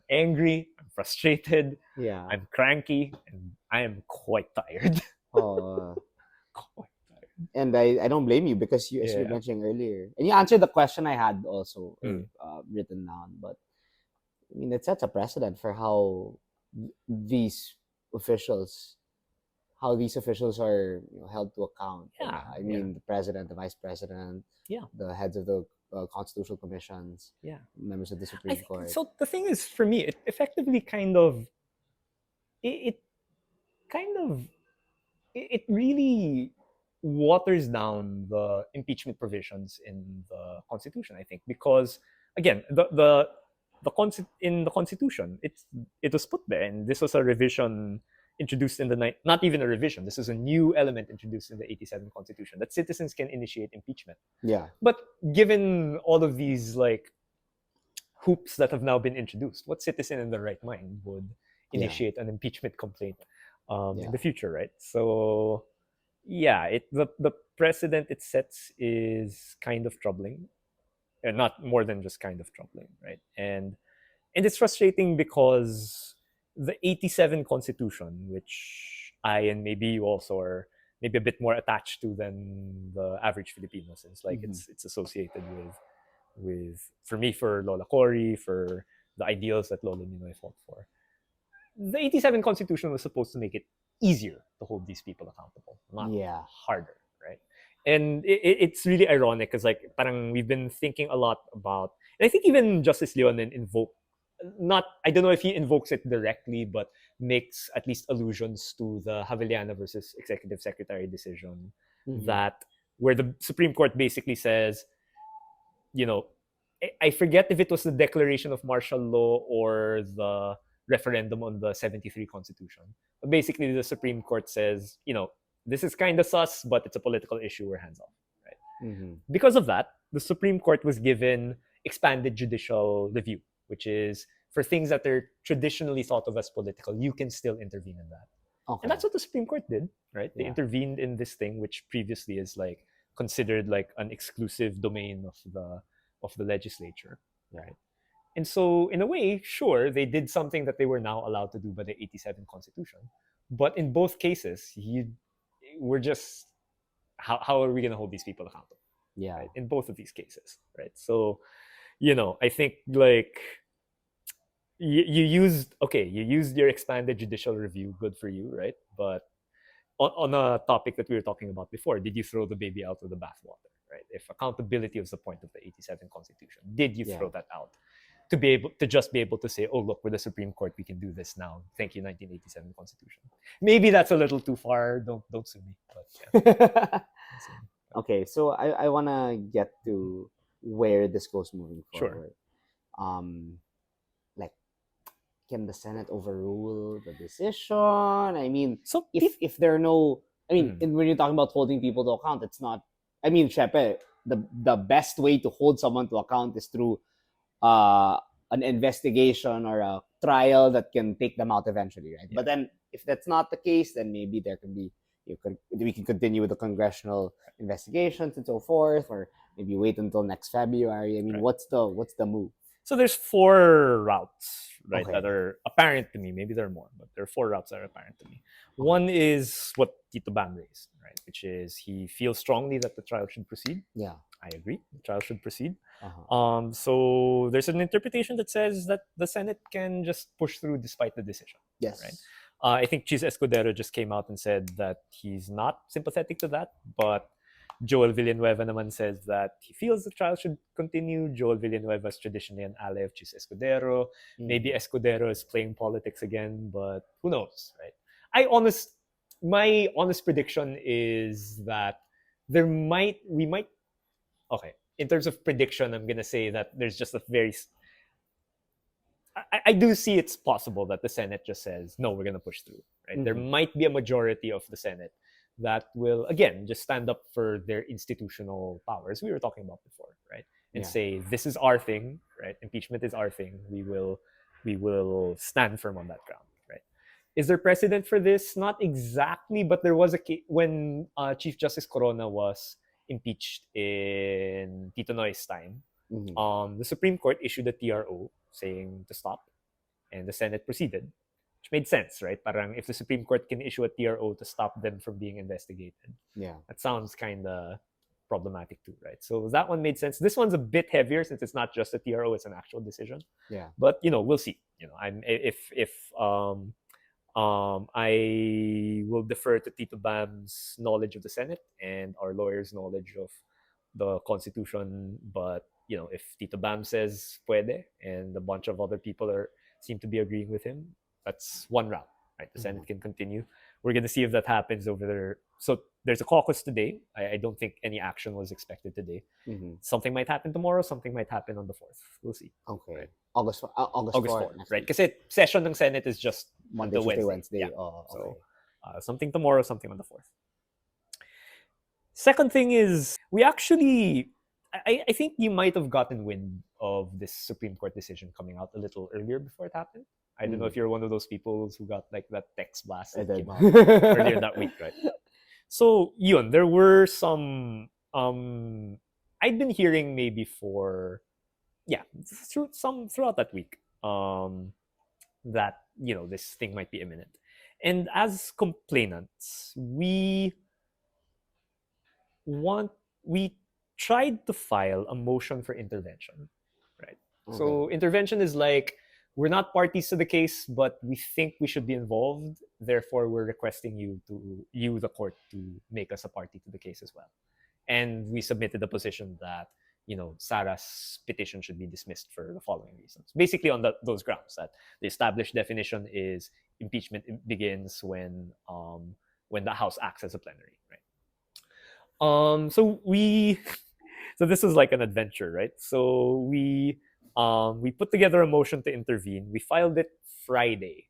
angry, I'm frustrated, Yeah. I'm cranky, and I am quite tired. Oh, Quite tired. and I don't blame you because you, as you were Yeah. mentioning earlier, and you answered the question I had also Mm. written down. But I mean, it sets a precedent for how these officials, are held to account. And, Yeah, I mean, the president, the vice president, yeah, the heads of the constitutional commissions, yeah. members of the I Supreme think Court. so. The thing is, for me, it effectively kind of it kind of it really waters down the impeachment provisions in the Constitution. I think because again, in the Constitution, it was put there, and this was a revision introduced in the not even a revision. This is a new element introduced in the '87 Constitution that citizens can initiate impeachment. Yeah. But given all of these like hoops that have now been introduced, what citizen in their right mind would initiate an impeachment complaint in the future, right? So yeah, the precedent it sets is kind of troubling, and not more than just kind of troubling, right? And it's frustrating because the '87 Constitution, which I and maybe you also are maybe a bit more attached to than the average Filipino, since like it's associated with for me for Lola Cory, for the ideals that Lola Ninoy fought for. The '87 Constitution was supposed to make it easier to hold these people accountable, not harder, right? And it's really ironic because like parang we've been thinking a lot about, and I think even Justice Leonen invoked not I don't know if he invokes it directly, but makes at least allusions to the Haveliana versus Executive Secretary decision that where the Supreme Court basically says, you know, I forget if it was the declaration of martial law or the referendum on the 73 Constitution. But basically, the Supreme Court says, you know, this is kind of sus, but it's a political issue. We're hands off, right? Because of that, the Supreme Court was given expanded judicial review, which is for things that are traditionally thought of as political, you can still intervene in that. Okay. And that's what the Supreme Court did, right? They intervened in this thing, which previously is like considered like an exclusive domain of the legislature, right? And so, in a way, sure, they did something that they were now allowed to do by the '87 Constitution. But in both cases, we're just how are we going to hold these people accountable? Yeah. Right? In both of these cases, right? So, you know, I think like you used your expanded judicial review, good for you, right? But on a topic that we were talking about before, did you throw the baby out with the bathwater, right? If accountability was the point of the '87 Constitution, did you throw that out to just be able to say, oh look, we're the Supreme Court, we can do this now. Thank you, 1987 Constitution. Maybe that's a little too far. Don't sue me. But yeah. Okay, so I wanna get to where this goes moving forward. Sure. Like, can the Senate overrule the decision? I mean, So if there are no, I mean, when you're talking about holding people to account, it's not. I mean, syempre, the best way to hold someone to account is through an investigation or a trial that can take them out eventually, right? Yeah. But then, if that's not the case, then maybe there can be we can continue with the congressional investigations and so forth, or maybe wait until next February. I mean, what's the move? So there's 4 routes, right, that are apparent to me. Maybe there are more, but there are 4 routes that are apparent to me. One is what Tito Bam raised, right, which is he feels strongly that the trial should proceed. Yeah, I agree. The trial should proceed. So there's an interpretation that says that the Senate can just push through despite the decision. Yes. Right. I think Chis Escudero just came out and said that he's not sympathetic to that, but Joel Villanueva naman says that he feels the trial should continue. Joel Villanueva is traditionally an ally of Chis Escudero. Maybe Escudero is playing politics again, but who knows, right? My honest prediction is that we might. Okay, in terms of prediction, I'm gonna say that there's just a very. I do see it's possible that the Senate just says no, we're gonna push through. Right, there might be a majority of the Senate that will again just stand up for their institutional powers we were talking about before, right? And say this is our thing, right? Impeachment is our thing. We will stand firm on that ground, right? Is there precedent for this? Not exactly, but there was a case when Chief Justice Corona was impeached in Tito Noy's time. The Supreme Court issued a TRO saying to stop, and the Senate proceeded, which made sense, right? Parang if the Supreme Court can issue a TRO to stop them from being investigated, that sounds kind of problematic too, right? So that one made sense. This one's a bit heavier since it's not just a TRO; it's an actual decision. But we'll see. I'm if I will defer to Tito Bam's knowledge of the Senate and our lawyers' knowledge of the Constitution. But if Tito Bam says puede, and a bunch of other people seem to be agreeing with him, that's one route, right? The Senate can continue. We're going to see if that happens over there. So there's a caucus today. I don't think any action was expected today. Something might happen tomorrow. Something might happen on the 4th. We'll see. Okay. Right. August 4th, right? Kasi session ng Senate is just Monday, the Tuesday, Wednesday. Wednesday. Oh, okay. So something tomorrow, something on the 4th. Second thing is, we actually, I think you might have gotten wind of this Supreme Court decision coming out a little earlier before it happened. I don't know if you're one of those people who got like that text blast that came out earlier that week, right? So, there were some, I'd been hearing maybe throughout that week, that, this thing might be imminent. And as complainants, we tried to file a motion for intervention, right? Okay. So intervention is like, we're not parties to the case, but we think we should be involved. Therefore, we're requesting you, the court, to make us a party to the case as well. And we submitted a position that, Sara's petition should be dismissed for the following reasons. Basically on those grounds that the established definition is impeachment begins when the House acts as a plenary, right? So this was like an adventure, right? So we put together a motion to intervene. We filed it Friday,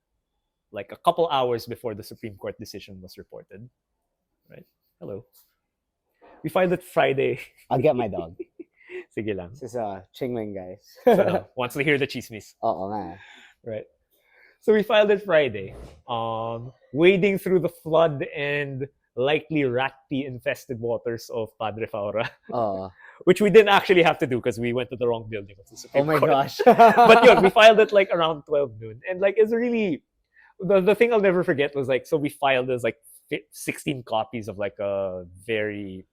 like a couple hours before the Supreme Court decision was reported, right? Hello. We filed it Friday. I'll get my dog. Sige lang. This is Chingling, guys. So, wants to hear the chismis. Oo nga. Right. So we filed it Friday. Wading through the flood and likely rat pee infested waters of Padre Faura. Which we didn't actually have to do because we went to the wrong building of the Supreme Court. Gosh. But we filed it like around 12 noon. And like it's really the thing I'll never forget was like, so we filed as like 16 copies of like a very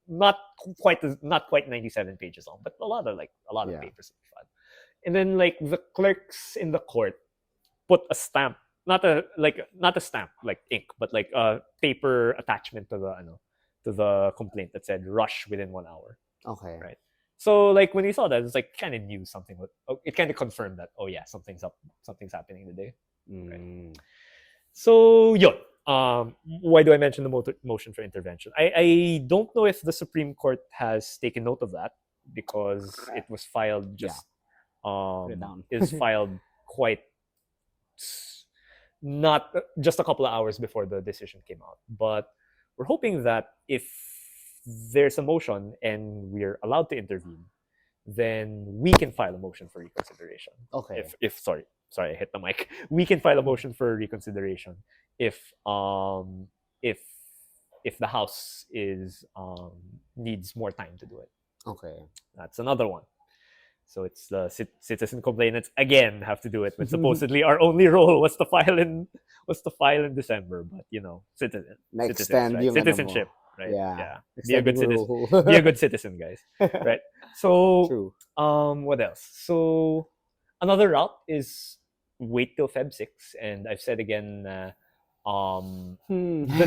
not quite 97 pages long, but a lot of papers. And then like the clerks in the court put a stamp, not a stamp like ink, but like a paper attachment to the complaint that said rush within 1 hour. Okay. Right. So like when we saw that, it's like kind of knew something. It kind of confirmed that something's up, something's happening today. Right. So why do I mention the motion for intervention? I don't know if the Supreme Court has taken note of that because it was filed is filed quite not just a couple of hours before the decision came out. But we're hoping that if there's a motion and we're allowed to intervene, then we can file a motion for reconsideration. Okay. If sorry, I hit the mic. We can file a motion for reconsideration if the House needs more time to do it. Okay. That's another one. So it's the citizen complainants again have to do it. But supposedly our only role was to file in December. But citizenship, right? Yeah. Be a good citizen. Be a good citizen, guys. Right. So True. What else? So another route is wait till Feb 6, and I've said again, the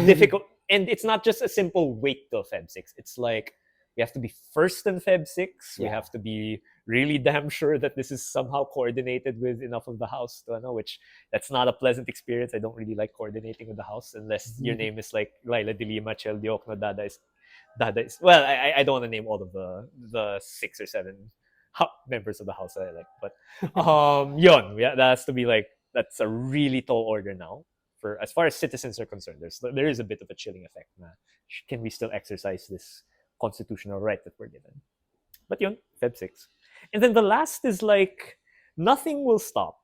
difficult, and it's not just a simple wait till Feb 6. It's like we have to be first in Feb 6. We have to be really damn sure that this is somehow coordinated with enough of the House to know, which that's not a pleasant experience. I don't really like coordinating with the House unless your name is like Laila de Lima, Chel Diokno, Dada is. Well, I don't want to name all of the 6 or 7 members of the House that I like, but that has to be like, that's a really tall order now for as far as citizens are concerned, there is a bit of a chilling effect. Can we still exercise this constitutional right that we're given? But yun, Feb 6. And then the last is like, nothing will stop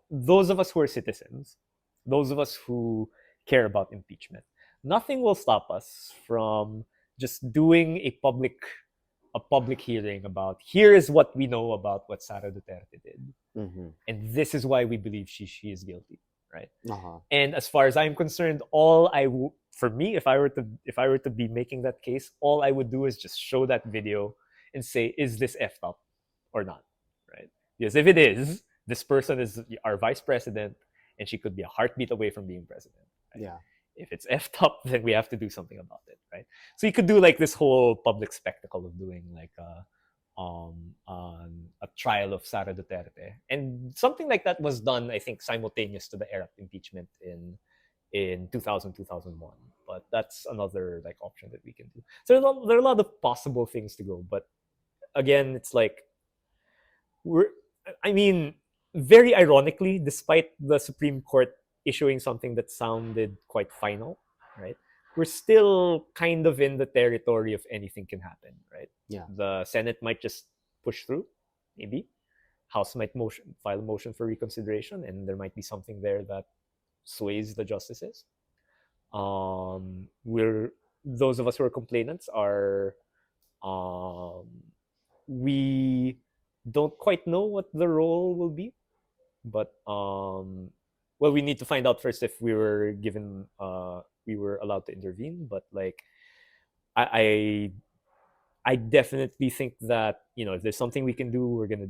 those of us who are citizens, those of us who care about impeachment. Nothing will stop us from just doing a public hearing about, here is what we know about what Sara Duterte did, and this is why we believe she is guilty, right? And as far as I'm concerned, for me, if I were to be making that case, all I would do is just show that video and say, is this effed up or not, right? Because if it is, this person is our vice president, and she could be a heartbeat away from being president. Right? Yeah. If it's effed up, then we have to do something about it, right? So you could do like this whole public spectacle of doing like a trial of Sara Duterte, and something like that was done, I think, simultaneous to the ERAP impeachment in 2000, 2001. But that's another like option that we can do. So there are a lot of possible things to go, but again, it's like very ironically, despite the Supreme Court issuing something that sounded quite final, right? We're still kind of in the territory of anything can happen, right? Yeah. The Senate might just push through, maybe. House might file a motion for reconsideration, and there might be something there that sways the justices. Those of us who are complainants are we don't quite know what the role will be, but we need to find out first if we were given we were allowed to intervene. But like I definitely think that, you know, if there's something we can do, we're gonna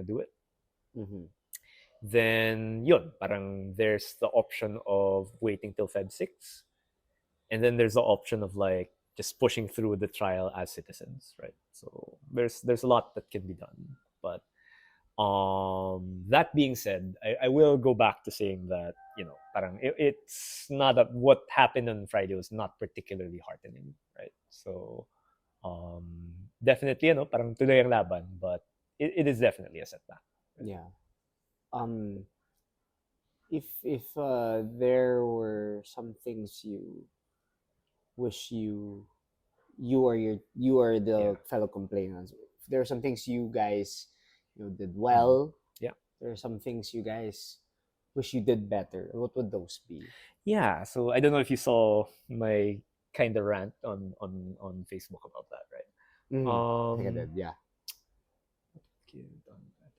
do it. Then yun, parang there's the option of waiting till Feb 6, and then there's the option of like just pushing through the trial as citizens, right? So there's a lot that can be done. But that being said, I will go back to saying that, you know, parang it's not what happened on Friday was not particularly heartening, right? So definitely, you know, parang tuloy ang laban, but it is definitely a setback. Right? Yeah. If there were some things you wish you or the fellow complainants, if there are some things you guys did well, there are some things you guys wish you did better, what would those be? Yeah, so I don't know if you saw my kind of rant on Facebook about that, right? I think I did, yeah.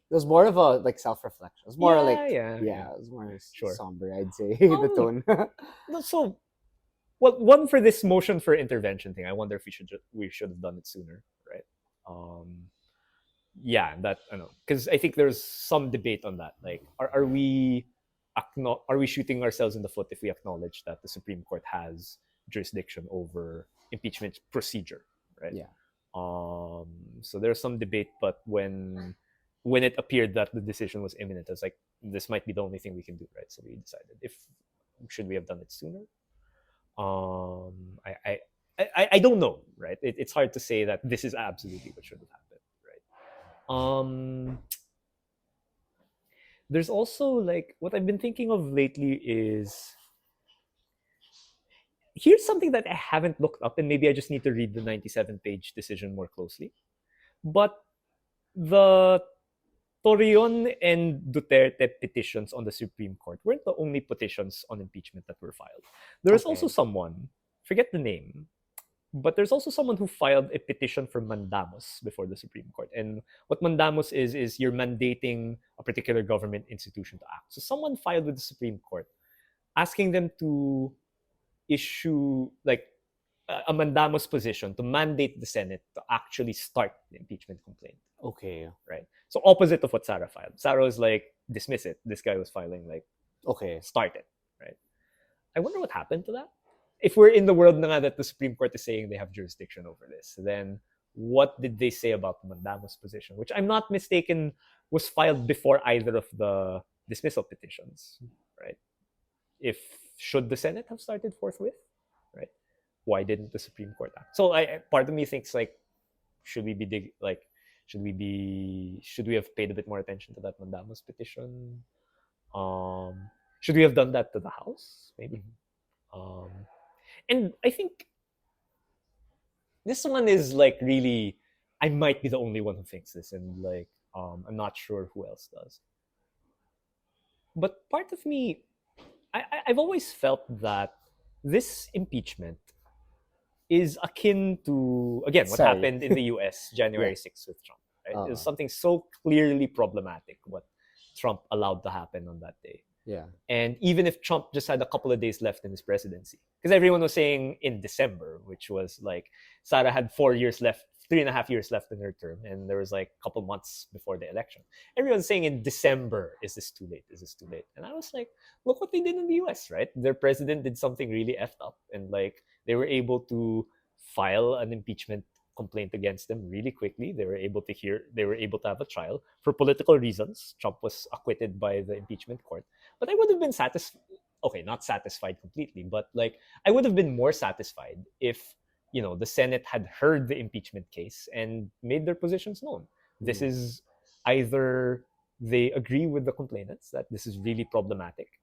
It was more of a like self-reflection. It was more it was more somber, I'd say. The tone. So, well, one for this motion for intervention thing, I wonder if we should have done it sooner, right? That I know, because I think there's some debate on that. Like, are we shooting ourselves in the foot if we acknowledge that the Supreme Court has jurisdiction over impeachment procedure, right? Yeah. So there's some debate, but when it appeared that the decision was imminent, I was like, this might be the only thing we can do, right? So we decided, should we have done it sooner? I don't know, right? It's hard to say that this is absolutely what should have happened, right? There's also like, what I've been thinking of lately is, here's something that I haven't looked up, and maybe I just need to read the 97-page decision more closely. But the Torreon and Duterte petitions on the Supreme Court weren't the only petitions on impeachment that were filed. There was also someone, forget the name, but there's also someone who filed a petition for mandamus before the Supreme Court. And what mandamus is you're mandating a particular government institution to act. So someone filed with the Supreme Court asking them to issue like a mandamus position to mandate the Senate to actually start the impeachment complaint. Okay. Right. So opposite of what Sara filed. Sara was like, dismiss it. This guy was filing like, start it. Right. I wonder what happened to that. If we're in the world na that the Supreme Court is saying they have jurisdiction over this, then what did they say about the mandamus position, which I'm not mistaken was filed before either of the dismissal petitions, right? Should the Senate have started forthwith, right? Why didn't the Supreme Court act? So part of me thinks like, should we have paid a bit more attention to that mandamus petition? Should we have done that to the House? Maybe. And I think this one is like really, I might be the only one who thinks this, and like I'm not sure who else does. But part of me, I've always felt that this impeachment is akin to, again, what Sorry. happened in the US January Yeah. 6th with Trump. Right? It was something so clearly problematic what Trump allowed to happen on that day. Yeah. And even if Trump just had a couple of days left in his presidency, because everyone was saying in December, which was like Sara had 4 years left, 3.5 years left in her term, and there was like a couple months before the election. Everyone's saying in December, is this too late? Is this too late? And I was like, look what they did in the US, right? Their president did something really effed up, and like they were able to file an impeachment complaint against them really quickly. They were able to have a trial for political reasons. Trump was acquitted by the impeachment court. But I would have been satisfied. Okay, not satisfied completely, but like I would have been more satisfied if the Senate had heard the impeachment case and made their positions known. This is either they agree with the complainants that this is really problematic,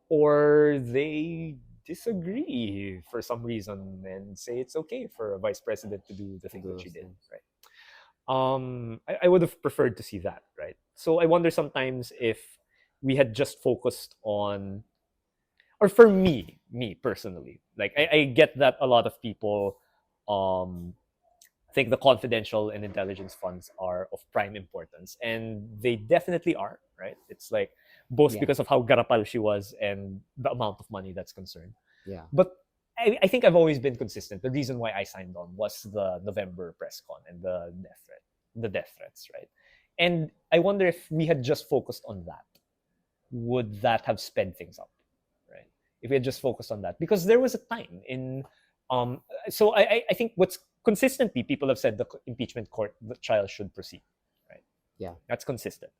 or they disagree for some reason and say it's okay for a vice president to do the thing that she did. Right. I would have preferred to see that. Right. So I wonder sometimes if we had just focused on, or for me personally, like I get that a lot of people think the confidential and intelligence funds are of prime importance, and they definitely are, right? It's like both because of how garapal she was and the amount of money that's concerned. Yeah. But I think I've always been consistent. The reason why I signed on was the November press con and the death threats, right? And I wonder if we had just focused on that, would that have sped things up, right? If we had just focused on that, because there was a time in, so I think what's consistently people have said the impeachment court, the trial should proceed, right? Yeah, that's consistent.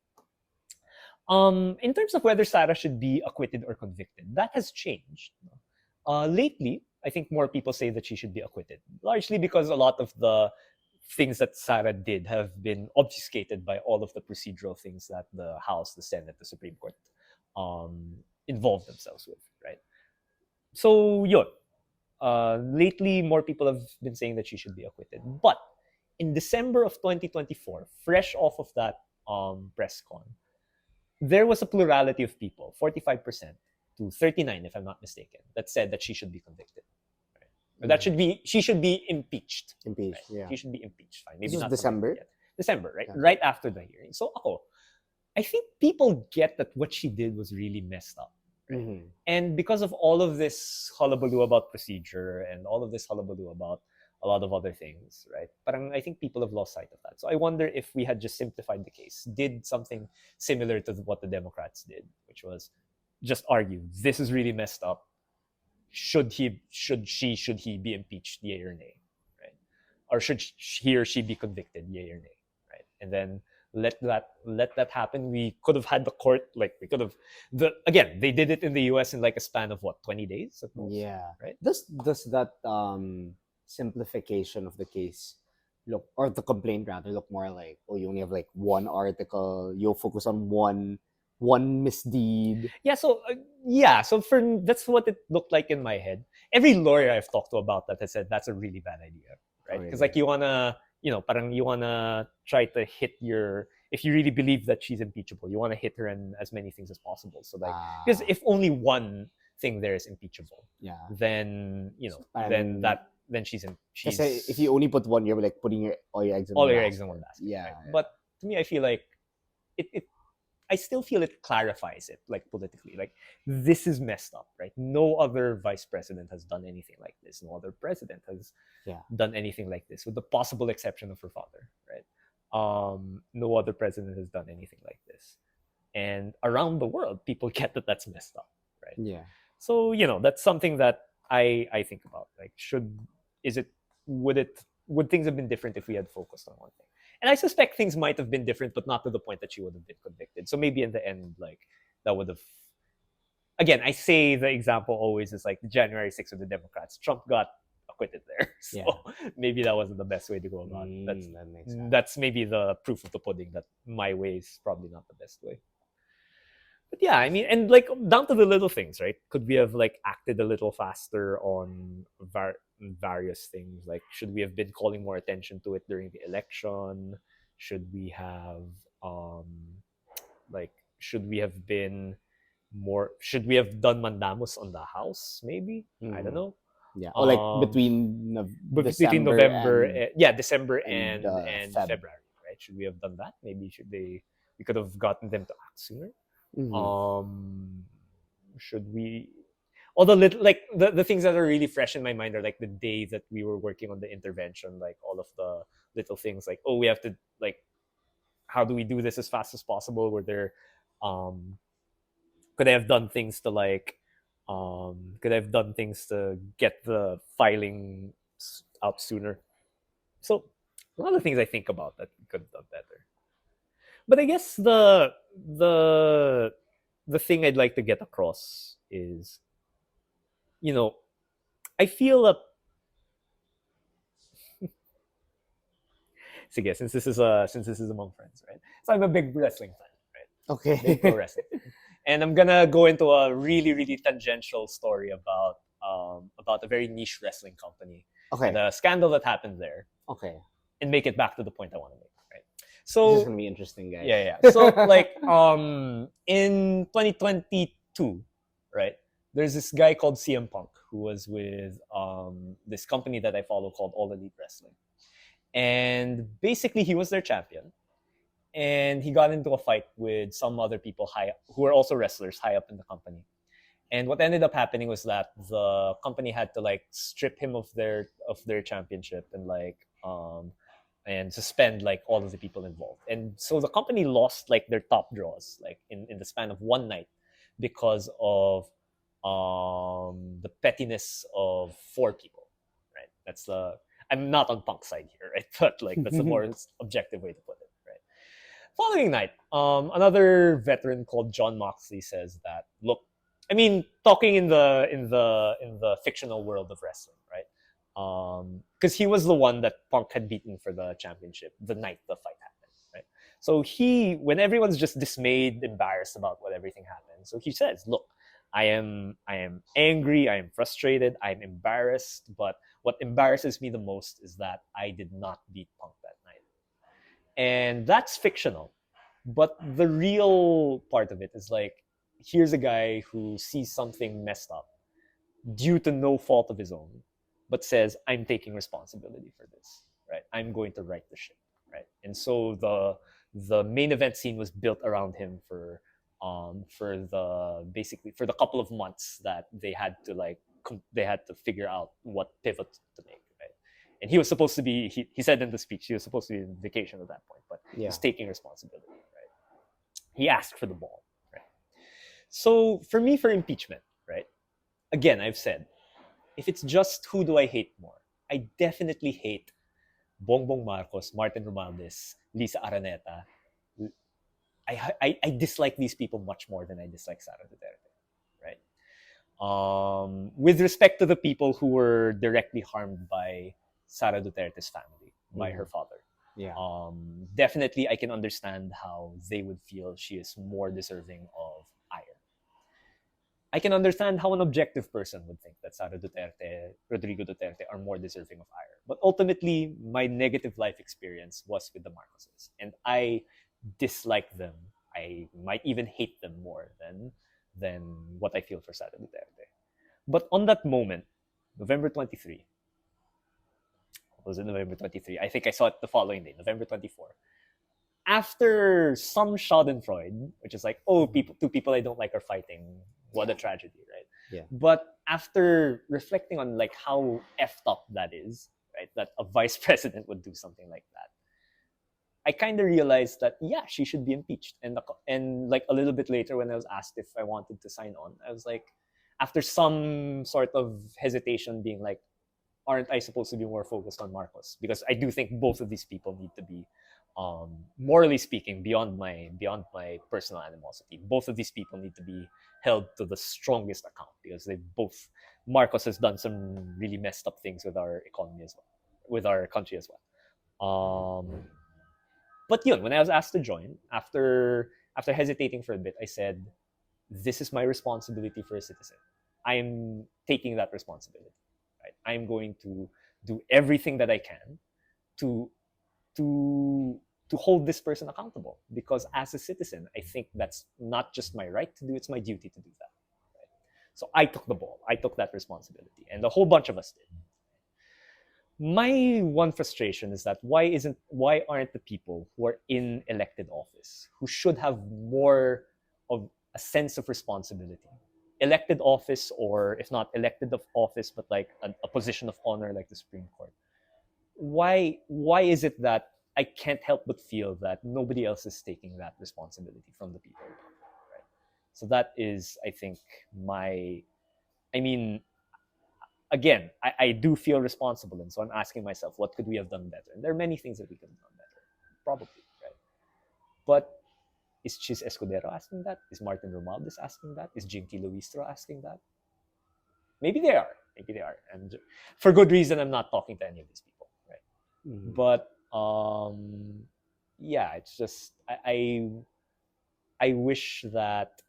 In terms of whether Sara should be acquitted or convicted, that has changed. Lately, I think more people say that she should be acquitted, largely because a lot of the things that Sara did have been obfuscated by all of the procedural things that the House, the Senate, the Supreme Court involved themselves with, right? So, yun. Lately, more people have been saying that she should be acquitted. But in December of 2024, fresh off of that press con, there was a plurality of people, 45% to 39%, if I'm not mistaken, that said that she should be convicted. Right? That she should be impeached. Impeached, right? yeah. She should be impeached. Fine. Maybe Maybe not not December. Yet. December, right? Yeah. Right after the hearing. So I think people get that what she did was really messed up. Right? Mm-hmm. And because of all of this hullabaloo about procedure and all of this hullabaloo about a lot of other things, right? Parang I think people have lost sight of that. So I wonder if we had just simplified the case, did something similar to what the Democrats did, which was just argue, this is really messed up. Should he be impeached, yay or nay, right? Or should he or she be convicted, yay or nay, right? And then let that happen. We could have had the court, like we could have again, they did it in the US in like a span of 20 days at most. Yeah. Right. Does that simplification of the case look, or the complaint rather, look more like, oh, you only have like one article, you'll focus on one misdeed? Yeah, so that's what it looked like in my head. Every lawyer I've talked to about that has said that's a really bad idea, right? Because like you wanna, parang you wanna try to hit if you really believe that she's impeachable, you wanna hit her in as many things as possible. So like, because if only one thing there is impeachable, then then she's in. If you only put one, you're like putting all your eggs in one basket. Yeah. Right? But to me, I feel like I still feel it clarifies it, like politically. Like, this is messed up, right? No other vice president has done anything like this. No other president has done anything like this, with the possible exception of her father, right? No other president has done anything like this. And around the world, people get that that's messed up, right? Yeah. So, that's something that I think about. Like, would things have been different if we had focused on one thing? And I suspect things might have been different, but not to the point that she would have been convicted. So maybe in the end, like, that would have... Again, I say the example always is like January 6th with the Democrats. Trump got acquitted there. So maybe that wasn't the best way to go about it. That makes sense. That's maybe the proof of the pudding that my way is probably not the best way. But yeah, I mean, and like down to the little things, right? Could we have like acted a little faster on various things? Like, should we have been calling more attention to it during the election? Should we have, um, like, should we have been more? Should we have done mandamus on the house? Maybe I don't Mhm. know. Yeah. Or like Um, between but between December November, yeah, December and and Feb. February, right? Should we have done that? Maybe should they? We could have gotten them to act sooner. Mhm. Um, should we? All the little like the things that are really fresh in my mind are like the day that we were working on the intervention, like all of the little things like, oh, we have to like, how do we do this as fast as possible? Were there, um, could I have done things to like, could I have done things to get the filing out sooner? So a lot of things I think about that we could have done better. But I guess the the thing I'd like to get across is, you know, I feel a sige, since this is among friends, right? So I'm a big wrestling fan, right? Big pro Okay. wrestling. And I'm gonna go into a really, really tangential story about a very niche wrestling company and Okay. a scandal that happened there, Okay. and make it back to the point I want to make, right? This is So gonna be interesting, guys. yeah, yeah. So like in 2022, right? There's this guy called CM Punk who was with this company that I follow called All Elite Wrestling. And basically he was their champion. And he got into a fight with some other people high up, who were also wrestlers high up in the company. And what ended up happening was that the company had to like strip him of their championship and suspend like all of the people involved. And so the company lost like their top draws like in the span of one night because of the pettiness of four people. Right. That's the I'm not on Punk's side here, right? But like that's the more objective way to put it, right? Following night, another veteran called John Moxley says that, look, I mean, talking in the fictional world of wrestling, right? Because he was the one that Punk had beaten for the championship the night the fight happened, right? So when everyone's just dismayed, embarrassed about what everything happened, so he says, "Look, I am angry, I am frustrated, I'm embarrassed, but what embarrasses me the most is that I did not beat Punk that night." And that's fictional. But the real part of it is like, here's a guy who sees something messed up due to no fault of his own, but says, I'm taking responsibility for this, right? I'm going to right the ship, right? And so the main event scene was built around him for the couple of months that they had to like they had to figure out what pivot to make, right? And he was supposed to be he said in the speech he was supposed to be on vacation at that point, but Yeah. he's taking responsibility, right? He asked for the ball, right? So for me, for impeachment, right? Again, I've said, if it's just who do I hate more, I definitely hate Bongbong Marcos, Martin Romualdez, Lisa Araneta. I dislike these people much more than I dislike Sara Duterte, right? With respect to the people who were directly harmed by Sara Duterte's family, by her father. Yeah. Definitely, I can understand how they would feel she is more deserving of ire. I can understand how an objective person would think that Sara Duterte, Rodrigo Duterte are more deserving of ire. But ultimately, my negative life experience was with the Marcoses. And I dislike them. I might even hate them more than what I feel for Sara Duterte. But on that moment, November 23, was it November 23? I think I saw it the following day, November 24. After some Schadenfreude, which is like, oh, two people I don't like are fighting. What a tragedy, right? Yeah. But after reflecting on like how effed up that is, right? That a vice president would do something like that. I kind of realized that yeah, she should be impeached. And like a little bit later, when I was asked if I wanted to sign on, I was like, after some sort of hesitation, being like, aren't I supposed to be more focused on Marcos? Because I do think both of these people need to be, morally speaking, beyond my personal animosity. Both of these people need to be held to the strongest account because they both. Marcos has done some really messed up things with our economy as well, with our country as well. But when I was asked to join, after hesitating for a bit, I said, this is my responsibility for a citizen. I am taking that responsibility. Right? I'm going to do everything that I can to to to hold this person accountable, because as a citizen, I think that's not just my right to do, it's my duty to do that. Right? So I took the ball. I took that responsibility, and a whole bunch of us did. My one frustration is that why aren't the people who are in elected office, who should have more of a sense of responsibility, elected office, or if not elected of office, but like a position of honor like the Supreme Court, why is it that I can't help but feel that nobody else is taking that responsibility from the people, right? So that is, I think, I mean, again, I do feel responsible, and so I'm asking myself, what could we have done better? And there are many things that we could have done better, probably, right? But is Chis Escudero asking that? Is Martin Romualdez asking that? Is Jinky Luistro asking that? Maybe they are. And for good reason, I'm not talking to any of these people, right? Mm-hmm. But yeah, it's just I wish that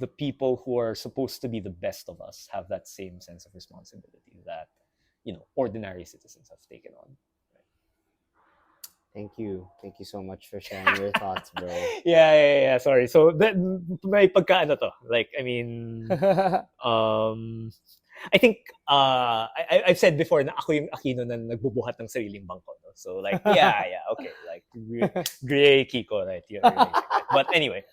the people who are supposed to be the best of us have that same sense of responsibility that, ordinary citizens have taken on. Thank you so much for sharing your thoughts, bro. Yeah. Sorry. So may pagkaano to. Like, I mean, I think I've said before na ako yung Aquino na nagbubuhat ng sariling bangko. No? So like, yeah, okay. Like, Gray Kiko, right? But anyway,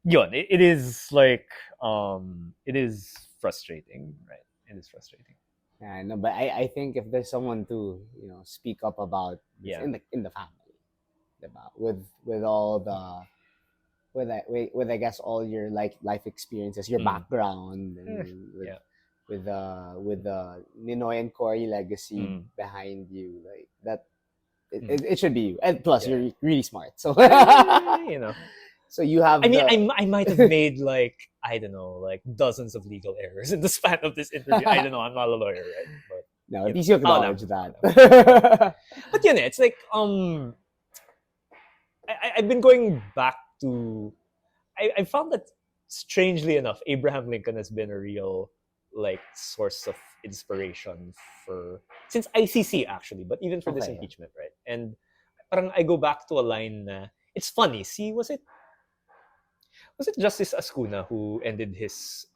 yun, it is like, it is frustrating, right? It is frustrating. Yeah, no, but I think if there's someone to speak up about this Yeah. in the family, diba? with all the with I guess all your life experiences, your background, and with the Ninoy and Cory legacy behind you, like that, it should be you. And plus, you're really smart, so So you have. I mean, I might have made like, I don't know, like dozens of legal errors in the span of this interview. I don't know. I'm not a lawyer, right? But no, at least you acknowledge that. But it's like I've been going back to. I found that, strangely enough, Abraham Lincoln has been a real like source of inspiration since ICC actually, but even for this impeachment, right? And parang I go back to a line. It's funny. See, was it Justice Ascuna who ended his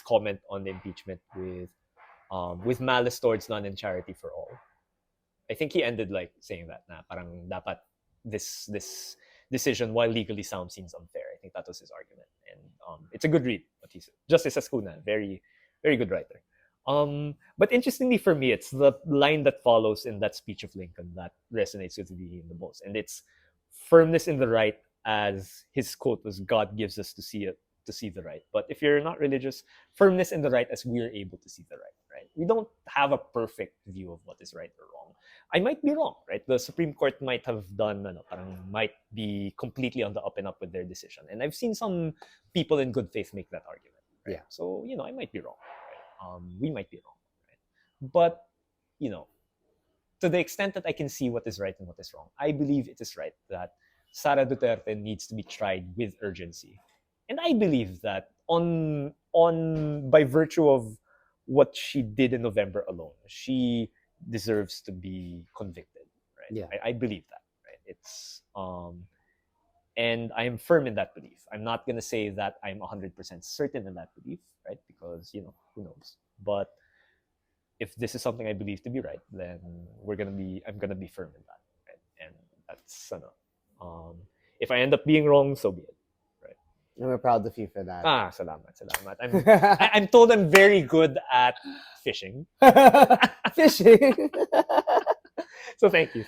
comment on the impeachment with malice towards none and charity for all? I think he ended like saying that na parang dapat this decision, while legally sound, seems unfair. I think that was his argument, and it's a good read what he said. Justice Ascuna, very very good writer. But interestingly for me, it's the line that follows in that speech of Lincoln that resonates with me the most, and it's firmness in the right, as his quote was, "God gives us to see the right." But if you're not religious, firmness in the right as we're able to see the right, right? We don't have a perfect view of what is right or wrong. I might be wrong, right? The Supreme Court might have might be completely on the up and up with their decision. And I've seen some people in good faith make that argument. Right? Yeah. So, I might be wrong. Right? We might be wrong. Right? But, to the extent that I can see what is right and what is wrong, I believe it is right that Sara Duterte needs to be tried with urgency. And I believe that by virtue of what she did in November alone, she deserves to be convicted. Right? Yeah. I believe that. Right? It's and I am firm in that belief. I'm not gonna say that I'm 100% certain in that belief, right? Because who knows. But if this is something I believe to be right, then I'm gonna be firm in that. Right? And that's if I end up being wrong, so be it. Right? And we're proud of you for that. Salamat. I'm told I'm very good at fishing. Fishing. So thank you.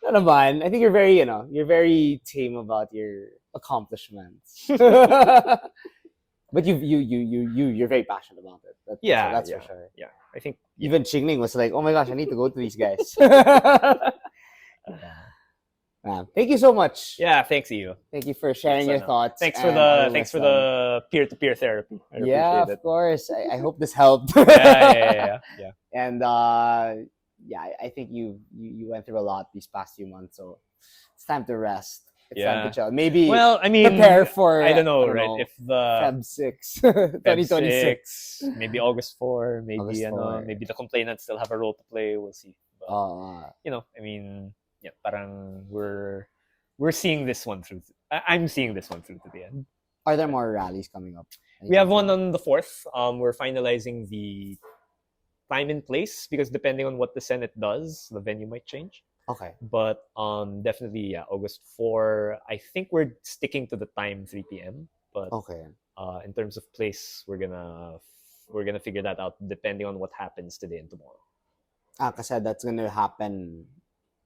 No naman. I think you're very tame about your accomplishments. But you're very passionate about it. That's for sure. Yeah, I think even Chingling was like, "Oh my gosh, I need to go to these guys." Thank you so much. Yeah, thanks, Eiyo. Thank you for sharing your thoughts. Thanks for the peer-to-peer therapy. Yeah, of course. I hope this helped. Yeah. And I think you went through a lot these past few months, so it's time to rest. It's time to Yeah. chill. Maybe Well, I mean, prepare for I don't know, right? If the Feb 6, Feb 2026. 6, maybe August 4, August 4. maybe the complainants still have a role to play. We'll see. But, Uh, I mean, yeah, parang we're seeing this one through. I'm seeing this one through to the end. are there more rallies coming up? We have one on the 4th. We're finalizing the time and place because depending on what the Senate does, the venue might change. Okay. But definitely, yeah, August 4. I think we're sticking to the time 3 p.m. But Okay. in terms of place, we're gonna figure that out depending on what happens today and tomorrow. Kasi that's gonna happen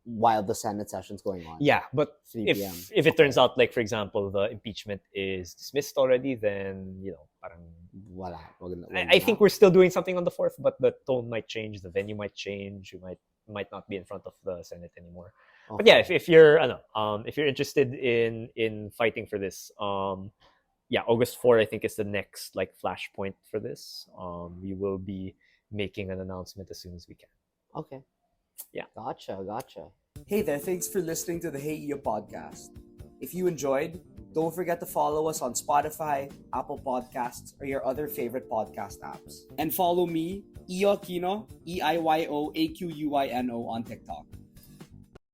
while the Senate session's going on. Yeah, but 3 p.m. if it turns out, like for example, the impeachment is dismissed already, then parang Wala. I think we're still doing something on the 4th, but the tone might change, the venue might change, we might not be in front of the Senate anymore. Okay. But yeah, if you're if you're interested in fighting for this, yeah, August 4 I think is the next like flashpoint for this. We will be making an announcement as soon as we can. Okay. Yeah. Gotcha. Hey there, thanks for listening to the Eiyo podcast. If you enjoyed, don't forget to follow us on Spotify, Apple Podcasts, or your other favorite podcast apps. And follow me, Eiyo Aquino, EIYO AQUINO on TikTok.